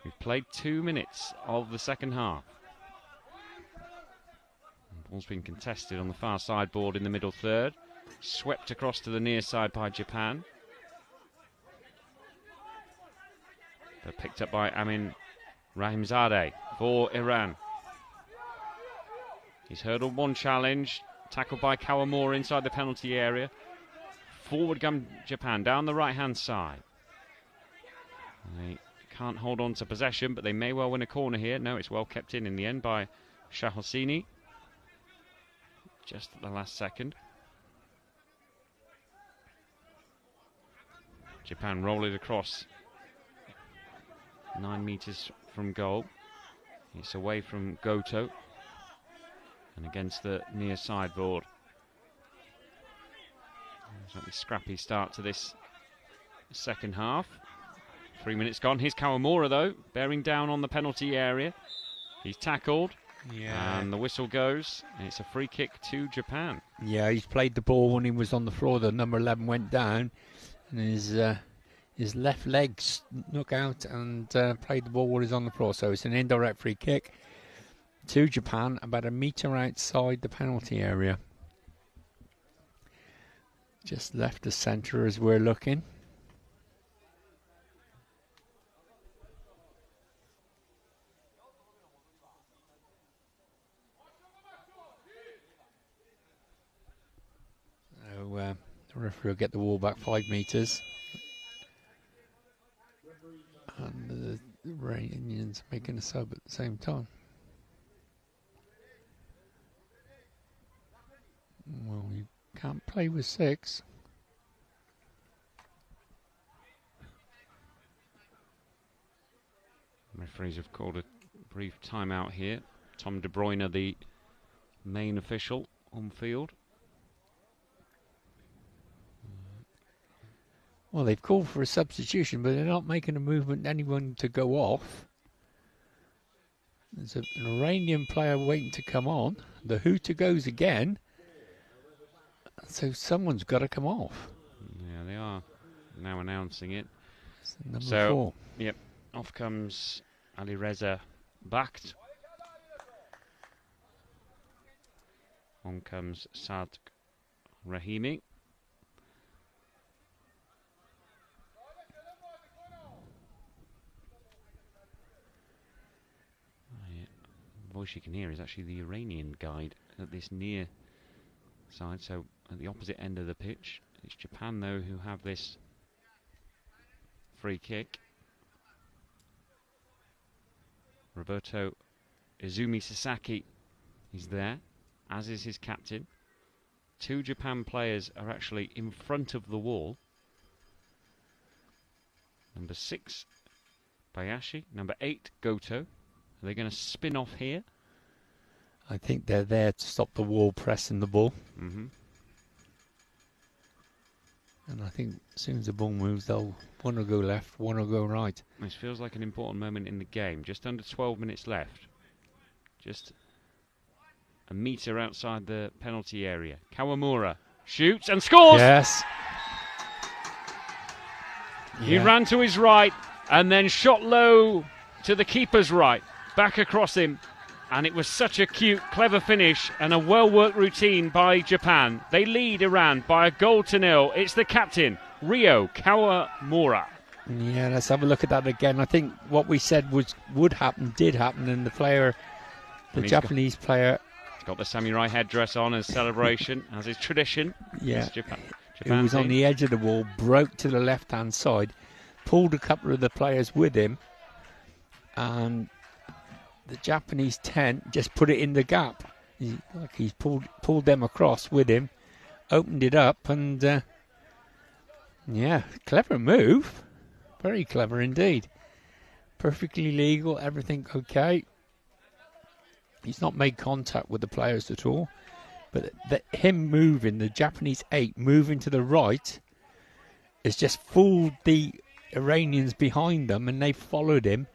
We've played 2 minutes of the second half. Ball's been contested on the far sideboard in the middle third. Swept across to the near side by Japan. They're picked up by Amin Rahimzadeh for Iran. He's hurdled one challenge. Tackled by Kawamura inside the penalty area. Forward come Japan down the right-hand side. They can't hold on to possession, but they may well win a corner here. No, it's well kept in the end by Shahosini. Just at the last second. Japan roll it across 9 metres from goal. It's away from Goto and against the near sideboard. Slightly scrappy start to this second half. 3 minutes gone. Here's Kawamura though, bearing down on the penalty area. He's tackled. Yeah. And the whistle goes. And it's a free kick to Japan. Yeah, he's played the ball when he was on the floor. The number 11 went down, and his left leg snuck out and played the ball while he's on the floor. So it's an indirect free kick to Japan, about a metre outside the penalty area. Just left the centre as we're looking. So the referee will get the ball back 5 metres. And the Iranians making a sub at the same time. Well, you can't play with 6. Referees have called a brief timeout here. Tom De Bruyne, the main official on field. Well, they've called for a substitution, but they're not making a movement, anyone to go off. There's an Iranian player waiting to come on. The hooter goes again. So someone's got to come off. Yeah, they are now announcing it. Number 4. Yep, off comes Ali Reza Bakht. On comes Saad Rahimi. The voice you can hear is actually the Iranian guide at this near side, so at the opposite end of the pitch. It's Japan though who have this free kick. Roberto Izumi Sasaki is there, as is his captain. 2 Japan players are actually in front of the wall. Number 6 Bayashi, number 8 Goto. Are they going to spin off here? I think they're there to stop the wall pressing the ball. Mm-hmm. And I think as soon as the ball moves, one will go left, one will go right. This feels like an important moment in the game. Just under 12 minutes left. Just a metre outside the penalty area. Kawamura shoots and scores! Yes. He ran to his right and then shot low to the keeper's right. Back across him, and it was such a cute, clever finish and a well-worked routine by Japan. They lead Iran by 1-0. It's the captain, Ryo Kawamura. Yeah, let's have a look at that again. I think what we said would happen, did happen, and the Japanese player... He's got the samurai headdress on as celebration, as is tradition. Yeah, Japan he was on the edge of the wall, broke to the left-hand side, pulled a couple of the players with him, and the Japanese 10 just put it in the gap. He's pulled them across with him, opened it up, and yeah, clever move. Very clever indeed. Perfectly legal, everything okay. He's not made contact with the players at all, but him moving, the Japanese 8 moving to the right, has just fooled the Iranians behind them, and they followed him,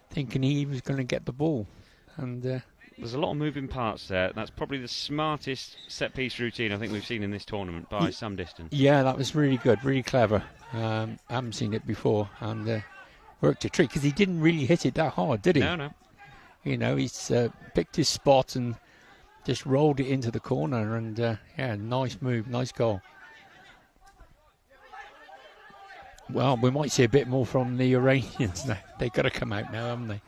thinking he was going to get the ball. And there's a lot of moving parts there. That's probably the smartest set-piece routine I think we've seen in this tournament by some distance. Yeah, that was really good, really clever. I haven't seen it before, and worked a treat, because he didn't really hit it that hard, did he? No. You know, he's picked his spot and just rolled it into the corner, and yeah, nice move, nice goal. Well, we might see a bit more from the Iranians now. They've got to come out now, haven't they?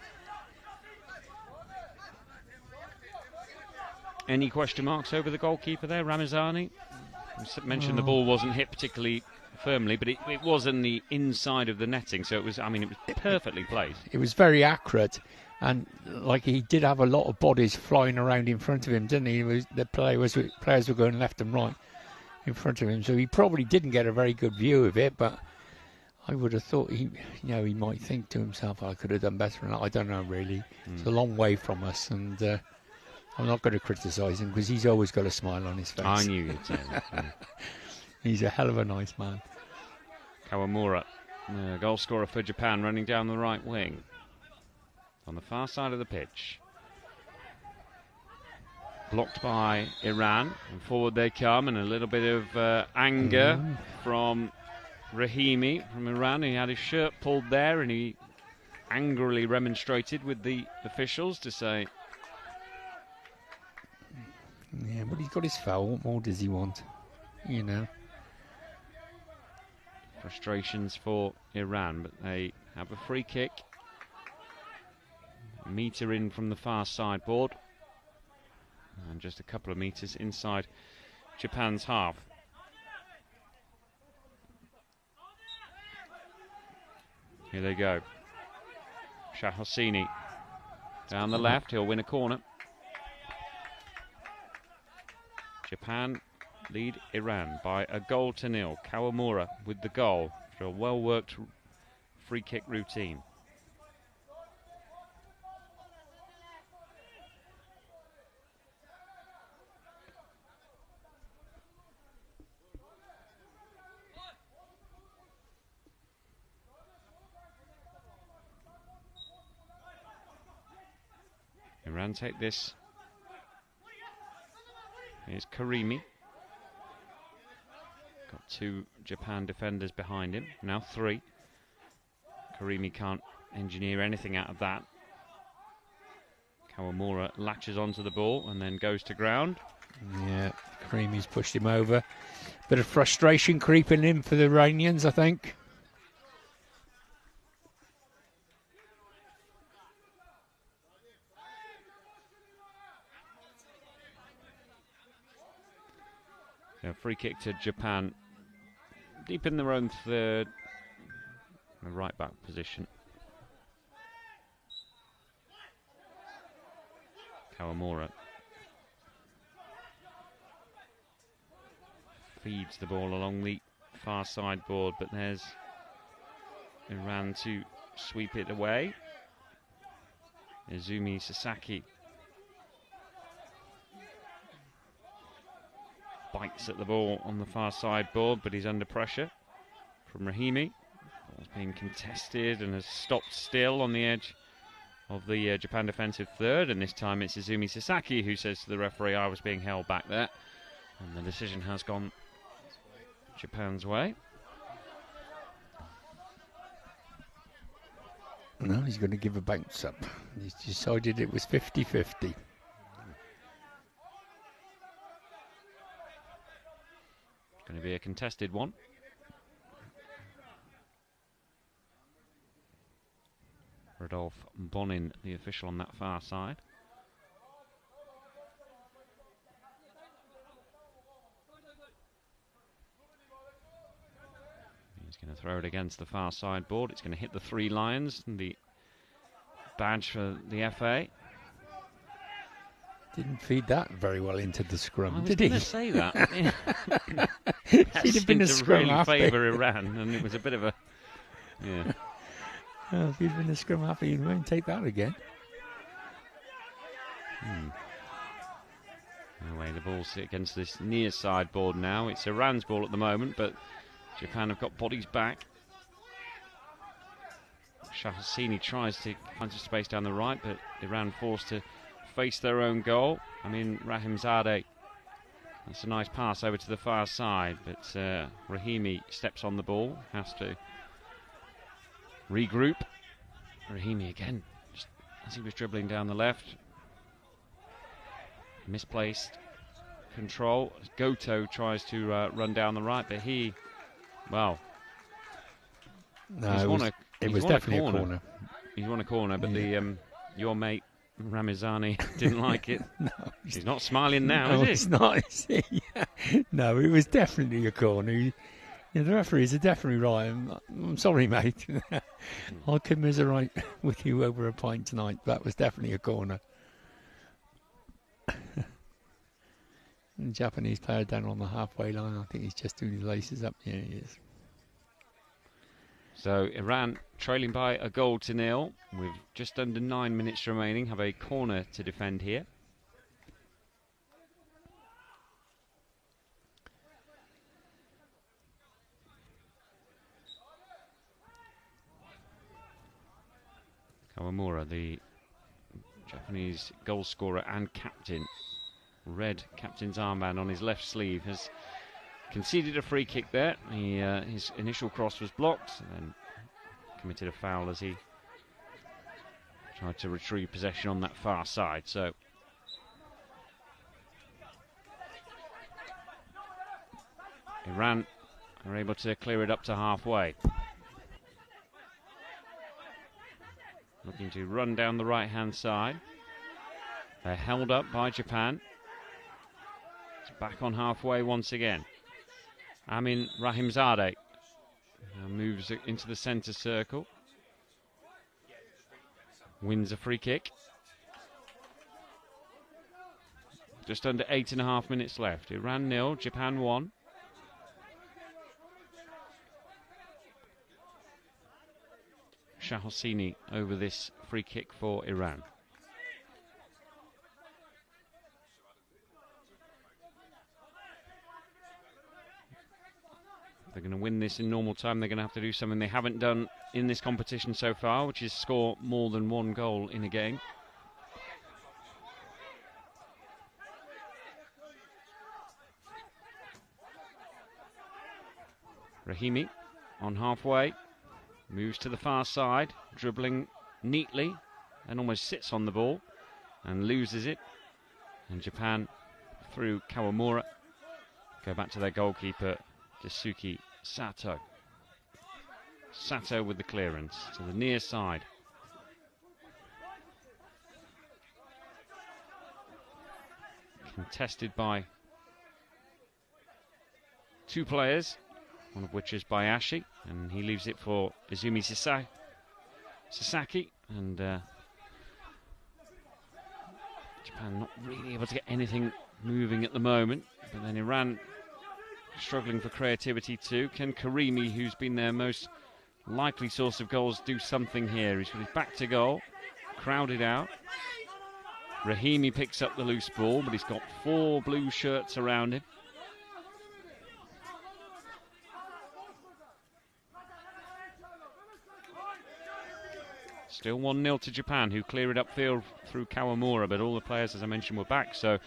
Any question marks over the goalkeeper there, Ramazani? You mentioned the ball wasn't hit particularly firmly, but it was in the inside of the netting, so it was perfectly placed. It was very accurate, and like he did have a lot of bodies flying around in front of him, didn't he? Players were going left and right in front of him, so he probably didn't get a very good view of it, but I would have thought he might think to himself, I could have done better than that. I don't know, really. It's a long way from us, and I'm not going to criticise him because he's always got a smile on his face. I knew you'd say that. Yeah. He's a hell of a nice man. Kawamura, goal scorer for Japan, running down the right wing. On the far side of the pitch. Blocked by Iran. And forward they come, and a little bit of anger from Rahimi from Iran. He had his shirt pulled there, and he angrily remonstrated with the officials to say... Yeah, but he's got his foul. What more does he want? You know. Frustrations for Iran, but they have a free kick. A metre in from the far sideboard. And just a couple of metres inside Japan's half. Here they go. Shah Hosseini down the left. He'll win a corner. Japan lead Iran by 1-0. Kawamura with the goal for a well-worked free kick routine. Iran take this. Here's Karimi. Got 2 Japan defenders behind him. Now 3. Karimi can't engineer anything out of that. Kawamura latches onto the ball and then goes to ground. Yeah, Karimi's pushed him over. Bit of frustration creeping in for the Iranians, I think. A free kick to Japan, deep in their own third, the right back position. Kawamura feeds the ball along the far sideboard, but there's Iran to sweep it away. Izumi Sasaki bites at the ball on the far sideboard, but he's under pressure from Rahimi. Ball's being contested and has stopped still on the edge of the Japan defensive third, and this time it's Izumi Sasaki who says to the referee, I was being held back there, and the decision has gone Japan's way. No, he's going to give a bounce up. He's decided it was 50-50. Going to be a contested one. Rodolphe Bonin, the official on that far side. He's going to throw it against the far sideboard. It's going to hit the 3 lions, and the badge for the FA. Didn't feed that very well into the scrum, did he? I was going to say that. He'd have been a scrum really half. favour Iran, and it was a bit of a... Yeah. Oh, if he'd been a scrum half, he won't take that again. Anyway, the ball's against this near sideboard now. It's Iran's ball at the moment, but Japan have got bodies back. Shah Hosseini tries to find some space down the right, but Iran forced to face their own goal. Rahimzadeh. That's a nice pass over to the far side, but Rahimi steps on the ball, has to regroup. Rahimi again, just as he was dribbling down the left. Misplaced control. Goto tries to run down the right, but he, well, no, it was definitely a corner. He's won a corner, but your mate Ramazani didn't like it. No, he's not smiling now, no, is he? He's not. Is he? No, it was definitely a corner. The referees are definitely right. I'm sorry, mate. I'll commiserate with you over a pint tonight. That was definitely a corner. The Japanese player down on the halfway line. I think he's just doing his laces up. Yeah, he is. So Iran trailing by a goal to nil with just under 9 minutes remaining. Have a corner to defend here. Kawamura, the Japanese goal scorer and captain, red captain's armband on his left sleeve, has conceded a free kick there. His initial cross was blocked and then committed a foul as he tried to retrieve possession on that far side. So Iran are able to clear it up to halfway. Looking to run down the right-hand side. They're held up by Japan. It's back on halfway once again. Amin Rahimzadeh moves into the centre circle. Wins a free kick. Just under 8.5 minutes left. Iran 0, Japan 1. Shah Hosseini over this free kick for Iran. If they're going to win this in normal time, they're going to have to do something they haven't done in this competition so far, which is score more than one goal in a game. Rahimi on halfway. Moves to the far side, dribbling neatly, and almost sits on the ball and loses it. And Japan, through Kawamura, go back to their goalkeeper, Daisuke Sato. Sato with the clearance to the near side. Contested by two players, one of which is Bayashi, and he leaves it for Izumi Sasaki, and Japan not really able to get anything moving at the moment, but then Iran struggling for creativity too. Can Karimi, who's been their most likely source of goals, do something here? He's got his back to goal, crowded out. Rahimi picks up the loose ball, but he's got 4 blue shirts around him. Still 1-0 to Japan, who clear it upfield through Kawamura, but all the players, as I mentioned, were back, so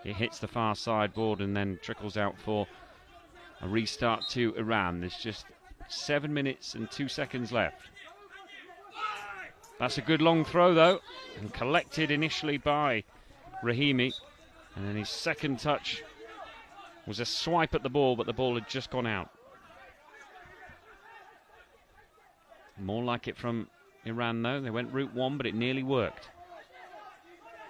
it hits the far sideboard and then trickles out for a restart to Iran. There's just 7 minutes and 2 seconds left. That's a good long throw, though, and collected initially by Rahimi, and then his second touch was a swipe at the ball, but the ball had just gone out. More like it from Iran, though. They went route 1, but it nearly worked.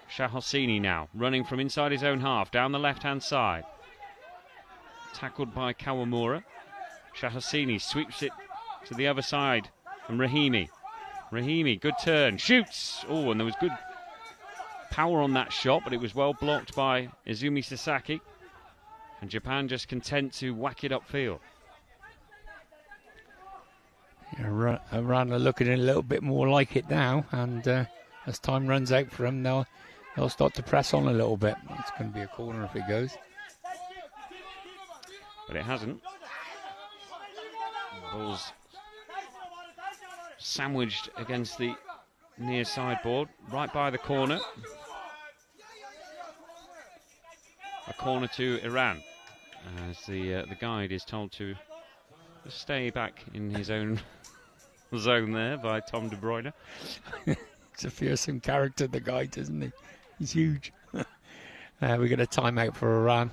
Shah Hosseini now, running from inside his own half, down the left-hand side. Tackled by Kawamura. Shah Hosseini sweeps it to the other side from Rahimi. Rahimi, good turn, shoots! Oh, and there was good power on that shot, but it was well blocked by Izumi Sasaki. And Japan just content to whack it upfield. Iran are looking a little bit more like it now, and as time runs out for them, they'll start to press on a little bit. It's going to be a corner if it goes. But it hasn't. The ball's sandwiched against the near sideboard, right by the corner. A corner to Iran, as the guide is told to stay back in his own zone there by Tom De Bruyne. He's a fearsome character, the guide, isn't he? He's huge. We got a timeout for Iran.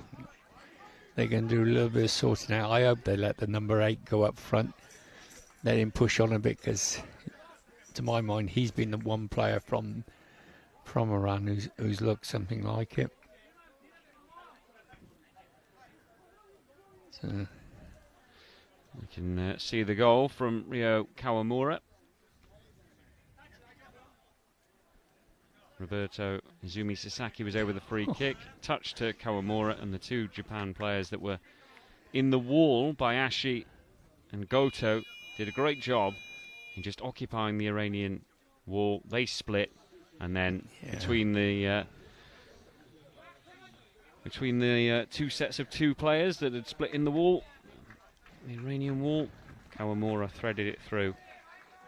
They're going to do a little bit of sorting out. I hope they let the number 8 go up front. Let him push on a bit, because to my mind, he's been the one player from Iran who's looked something like it. So we can see the goal from Ryo Kawamura. Roberto Izumi Sasaki was over the free kick, touched to Kawamura, and the two Japan players that were in the wall, Bayashi and Goto, did a great job in just occupying the Iranian wall. They split, and then between the two sets of two players that had split in the wall, the Iranian wall, Kawamura threaded it through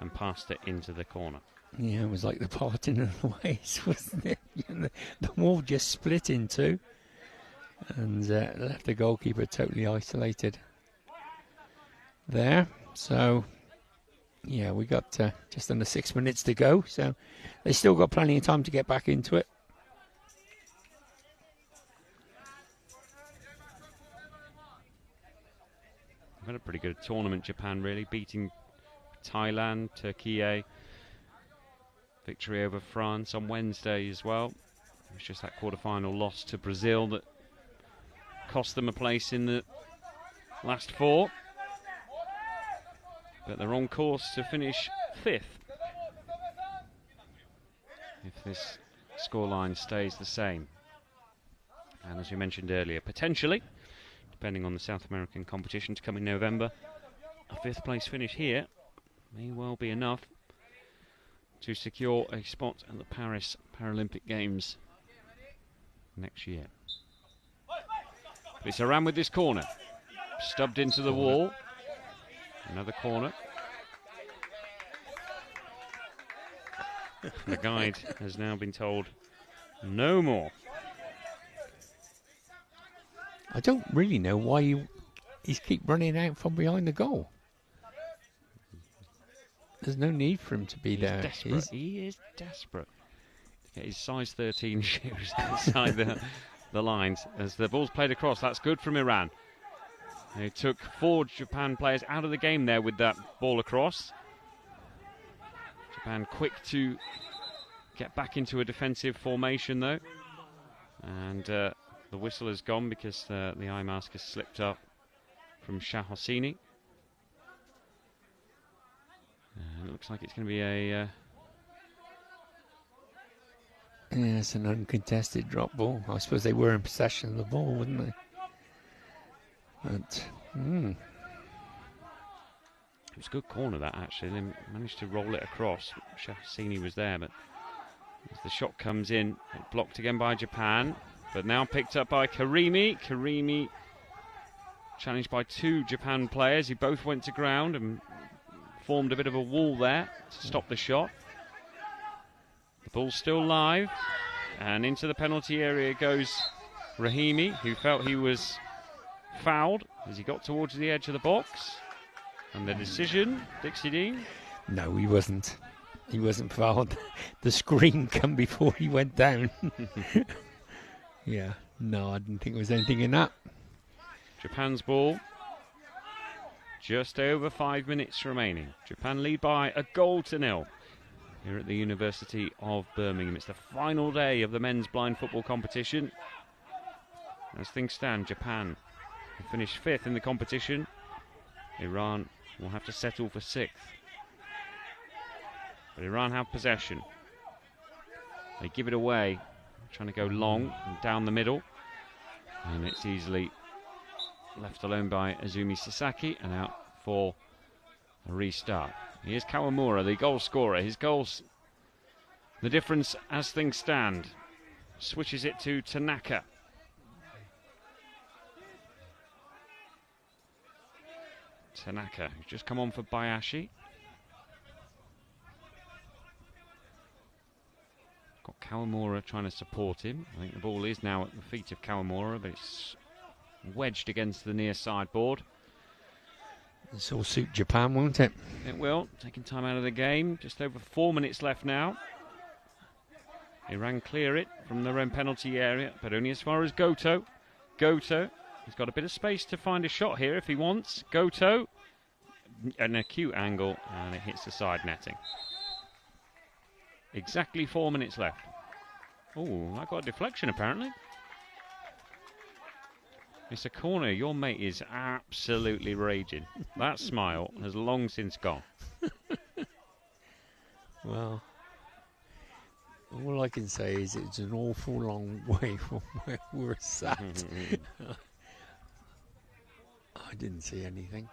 and passed it into the corner. Yeah, it was like the parting of the ways, wasn't it? The wall just split in two and left the goalkeeper totally isolated there. So, yeah, we got just under 6 minutes to go. So they still got plenty of time to get back into it. Had a pretty good tournament, Japan, really, beating Thailand, Turkey, victory over France on Wednesday as well. It was just that quarter-final loss to Brazil that cost them a place in the last four. But they're on course to finish 5th if this scoreline stays the same. And as we mentioned earlier, potentially, depending on the South American competition to come in November, a 5th place finish here may well be enough to secure a spot at the Paris Paralympic Games next year. It's Iran with this corner, stubbed into the wall. Another corner. The guide has now been told no more. I don't really know why he's keep running out from behind the goal. There's no need for him to be there. Desperate. He is desperate to get his size 13 shoes inside the lines. As the ball's played across, that's good from Iran. They took 4 Japan players out of the game there with that ball across. Japan quick to get back into a defensive formation though. And the whistle has gone because the eye mask has slipped up from Shah Hosseini. It looks like it's going to be a... Yeah, it's an uncontested drop ball. I suppose they were in possession of the ball, wouldn't they? But, It was a good corner, that, actually. They managed to roll it across. Shah Hosseini was there, but as the shot comes in, blocked again by Japan, but now picked up by Karimi. Karimi challenged by 2 Japan players who both went to ground and formed a bit of a wall there to stop the shot. The ball's still live, and into the penalty area goes Rahimi, who felt he was fouled as he got towards the edge of the box. And the decision, Dixie Dean? no, he wasn't. He wasn't fouled. The screen come before he went down. Yeah, no, I didn't think there was anything in that. Japan's ball. Just over 5 minutes remaining. Japan lead by 1-0 here at the University of Birmingham. It's the final day of the men's blind football competition. As things stand, Japan will finish 5th in the competition. Iran will have to settle for 6th. But Iran have possession. They give it away, trying to go long and down the middle. And it's easily left alone by Izumi Sasaki, and out for a restart. Here's Kawamura, the goal scorer. His goals, the difference as things stand. Switches it to Tanaka. Tanaka, who's just come on for Bayashi. Got Kawamura trying to support him. I think the ball is now at the feet of Kawamura, but it's wedged against the near sideboard. This will suit Japan, won't it? It will. Taking time out of the game. Just over 4 minutes left now. Iran clear it from their own penalty area, but only as far as Goto. Goto, he's got a bit of space to find a shot here if he wants. Goto, an acute angle, and it hits the side netting. Exactly 4 minutes left. Oh, that got a deflection apparently. It's a corner. Your mate is absolutely raging. That smile has long since gone. Well, all I can say is it's an awful long way from where we're sat. I didn't see anything.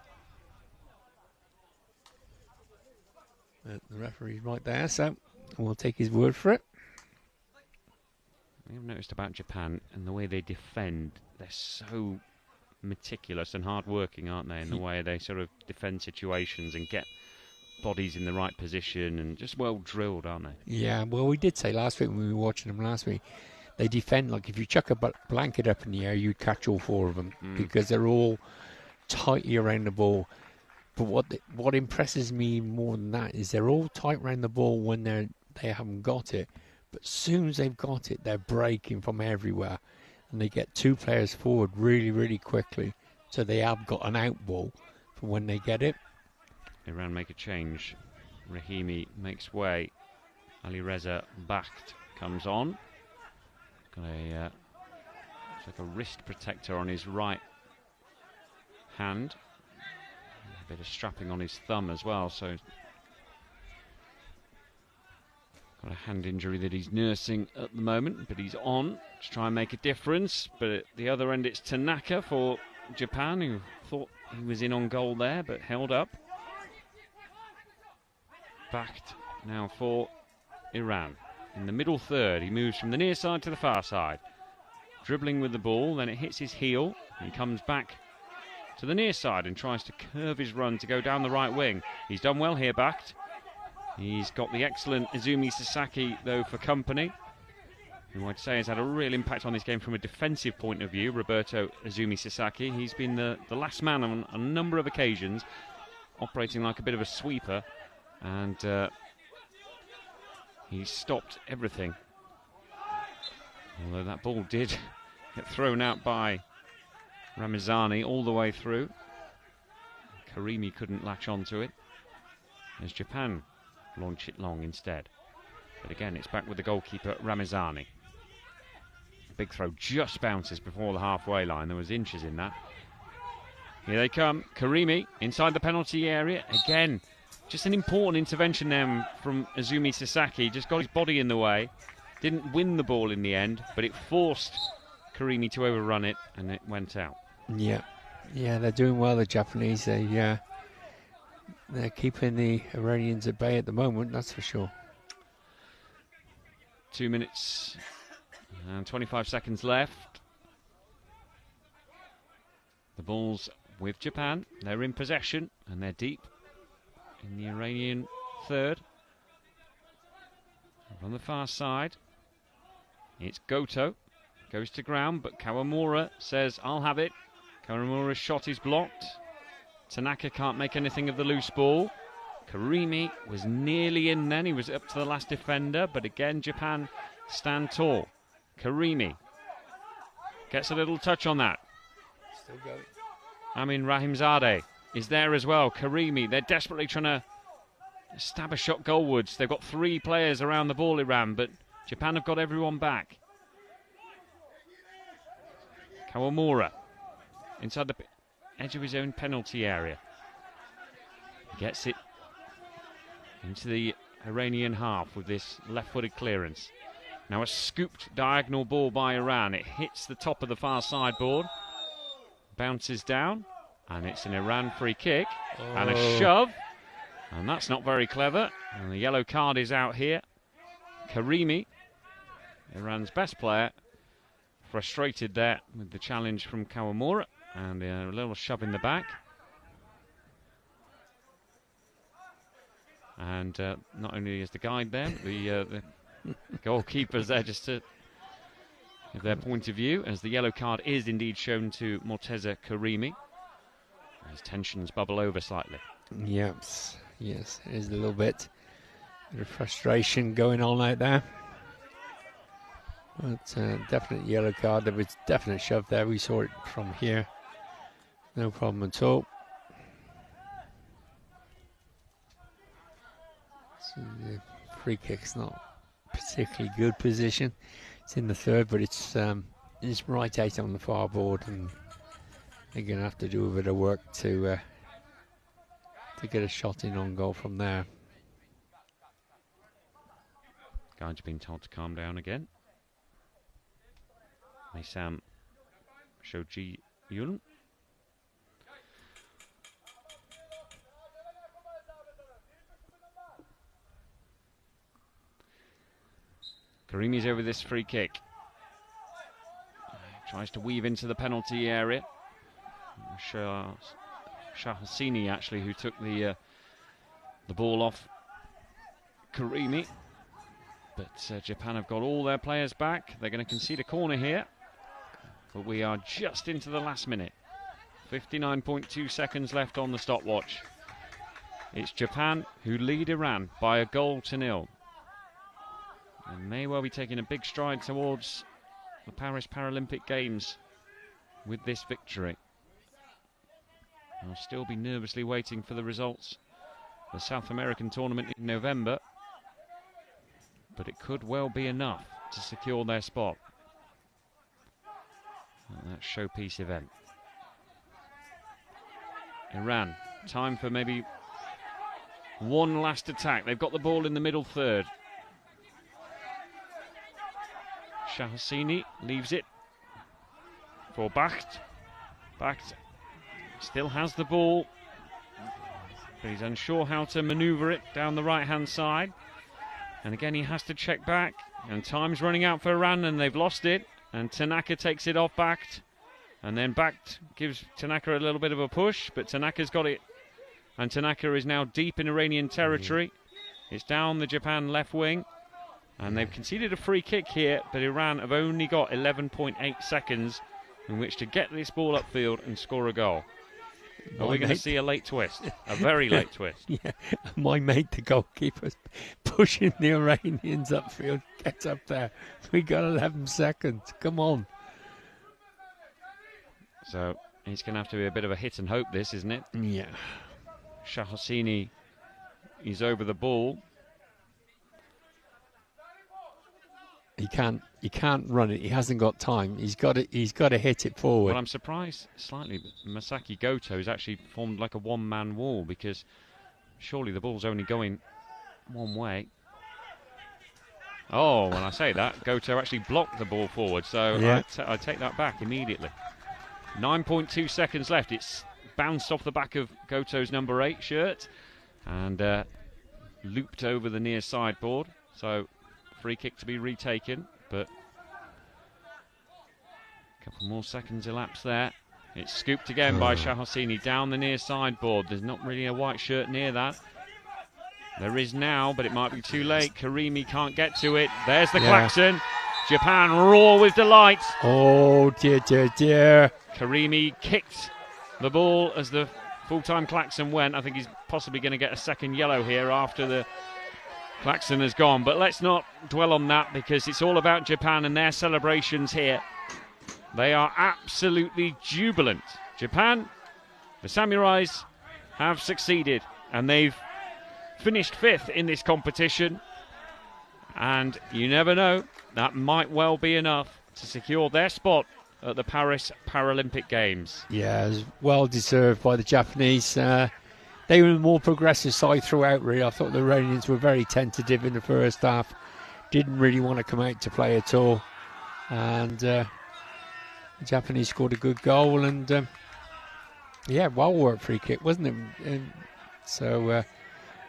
But the referee's right there, so we'll take his word for it. I've noticed about Japan and the way they defend. They're so meticulous and hard-working, aren't they, in the way they sort of defend situations and get bodies in the right position, and just well-drilled, aren't they? Yeah, well, we did say last week when we were watching them last week, they defend like if you chuck a blanket up in the air, you'd catch all 4 of them because they're all tightly around the ball. But what impresses me more than that is they're all tight around the ball when they haven't got it. But as soon as they've got it, they're breaking from everywhere. And they get 2 players forward really, really quickly. So they have got an out ball for when they get it. Iran make a change. Rahimi makes way. Ali Reza Bakht comes on. Got a it's like a wrist protector on his right hand. A bit of strapping on his thumb as well, so got a hand injury that he's nursing at the moment, but he's on to try and make a difference. But at the other end it's Tanaka for Japan, who thought he was in on goal there but held up. Bakht now for Iran. In the middle third, he moves from the near side to the far side. Dribbling with the ball, then it hits his heel. He comes back to the near side and tries to curve his run to go down the right wing. He's done well here, Bakht. He's got the excellent Izumi Sasaki, though, for company, who I'd say has had a real impact on this game from a defensive point of view, Roberto Izumi Sasaki. He's been the last man on a number of occasions, operating like a bit of a sweeper, and he stopped everything. Although that ball did get thrown out by Ramazani all the way through. Karimi couldn't latch onto it, as Japan launch it long instead. But again, it's back with the goalkeeper, Ramazani. Big throw just bounces before the halfway line. There was inches in that. Here they come. Karimi inside the penalty area. Again, just an important intervention there from Izumi Sasaki. Just got his body in the way. Didn't win the ball in the end, but it forced Karimi to overrun it, and it went out. Yeah, they're doing well, the Japanese. They're keeping the Iranians at bay at the moment, that's for sure. 2 minutes and 25 seconds left. The ball's with Japan. They're in possession, and they're deep in the Iranian third. On the far side, it's Goto. Goes to ground, but Kawamura says, I'll have it. Kawamura's shot is blocked. Tanaka can't make anything of the loose ball. Karimi was nearly in then. He was up to the last defender, but again, Japan stand tall. Karimi gets a little touch on that. Still going. Amin Rahimzadeh is there as well. Karimi, they're desperately trying to stab a shot goalwards. They've got 3 players around the ball, Iran, but Japan have got everyone back. Kawamura inside the edge of his own penalty area. He gets it into the Iranian half with this left-footed clearance. Now a scooped diagonal ball by Iran. It hits the top of the far sideboard, bounces down, and it's an Iran free kick and a shove. And that's not very clever. And the yellow card is out here. Karimi, Iran's best player, frustrated there with the challenge from Kawamura, and a little shove in the back. And not only is the guide there, the goalkeeper's there just to give their point of view, as the yellow card is indeed shown to Morteza Karimi. As tensions bubble over slightly. Yes, there's a little bit of frustration going on out there. But definite yellow card. There was definite shove there. We saw it from here. No problem at all. So the free kick's not particularly good position. It's in the third, but it's right out on the far board, and they're going to have to do a bit of work to get a shot in on goal from there. Guys have been told to calm down again. Maysam Shoji Yulun. Karimi's over this free kick. Tries to weave into the penalty area. Shahasini actually, who took the ball off Karimi. But Japan have got all their players back. They're going to concede a corner here. But we are just into the last minute. 59.2 seconds left on the stopwatch. It's Japan who lead Iran by a 1-0. And may well be taking a big stride towards the Paris Paralympic Games with this victory. I'll still be nervously waiting for the results of the South American tournament in November. But it could well be enough to secure their spot at that showpiece event. Iran, time for maybe one last attack. They've got the ball in the middle third. Shahasini leaves it for Bakht. Bakht still has the ball, but he's unsure how to manoeuvre it down the right-hand side. And again, he has to check back, and time's running out for Iran, and they've lost it. And Tanaka takes it off Bakht, and then Bakht gives Tanaka a little bit of a push, but Tanaka's got it, and Tanaka is now deep in Iranian territory. It's down the Japan left wing, and they've conceded a free kick here, but Iran have only got 11.8 seconds in which to get this ball upfield and score a goal. Are we going to see a late twist? A very late twist. Yeah, my mate, the goalkeeper's pushing the Iranians upfield. Get up there. We got 11 seconds. Come on. So it's going to have to be a bit of a hit and hope, this, isn't it? Yeah. Shahasini is over the ball. He can't run it. He hasn't got time. He's got to hit it forward. Well, I'm surprised slightly that Masaki Goto has actually formed like a one-man wall, because surely the ball's only going one way. Oh, when I say that, Goto actually blocked the ball forward, so yeah. I take that back immediately. 9.2 seconds left. It's bounced off the back of Goto's number 8 shirt and looped over the near sideboard. So free kick to be retaken, but a couple more seconds elapsed there. It's scooped again by Shahasini down the near sideboard. There's not really a white shirt near that. There is now, but it might be too late. Karimi can't get to it. There's the klaxon. Japan roar with delight. Oh, dear, dear, dear. Karimi kicked the ball as the full-time klaxon went. I think he's possibly going to get a second yellow here after the klaxon has gone. But let's not dwell on that, because it's all about Japan and their celebrations here. They are absolutely jubilant. Japan, the samurais, have succeeded, and they've finished 5th in this competition. And you never know, that might well be enough to secure their spot at the Paris Paralympic Games. Yeah, it was well deserved by the Japanese. They were a more progressive side throughout, really. I thought the Iranians were very tentative in the first half. Didn't really want to come out to play at all. And the Japanese scored a good goal. And, yeah, well-worked free kick, wasn't it? So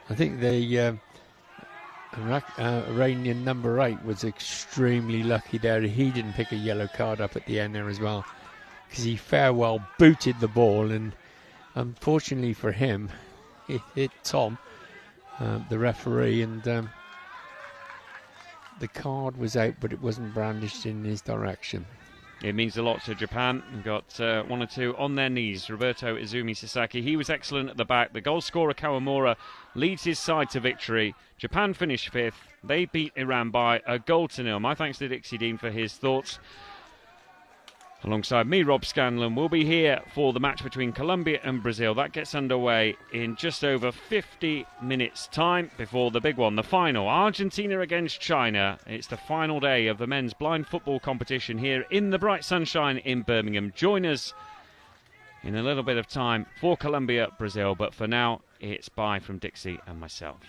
I think the Iranian number 8 was extremely lucky there. He didn't pick a yellow card up at the end there as well, because he fair well booted the ball, and unfortunately for him, it hit Tom, the referee, and the card was out, but it wasn't brandished in his direction. It means a lot to Japan. We've got 1 or 2 on their knees. Roberto Izumi Sasaki, he was excellent at the back. The goal scorer Kawamura leads his side to victory. Japan finished 5th. They beat Iran by a 1-0. My thanks to Dixie Dean for his thoughts. Alongside me, Rob Scanlon, we'll be here for the match between Colombia and Brazil. That gets underway in just over 50 minutes' time before the big one, the final. Argentina against China. It's the final day of the men's blind football competition here in the bright sunshine in Birmingham. Join us in a little bit of time for Colombia, Brazil. But for now, it's bye from Dixie and myself.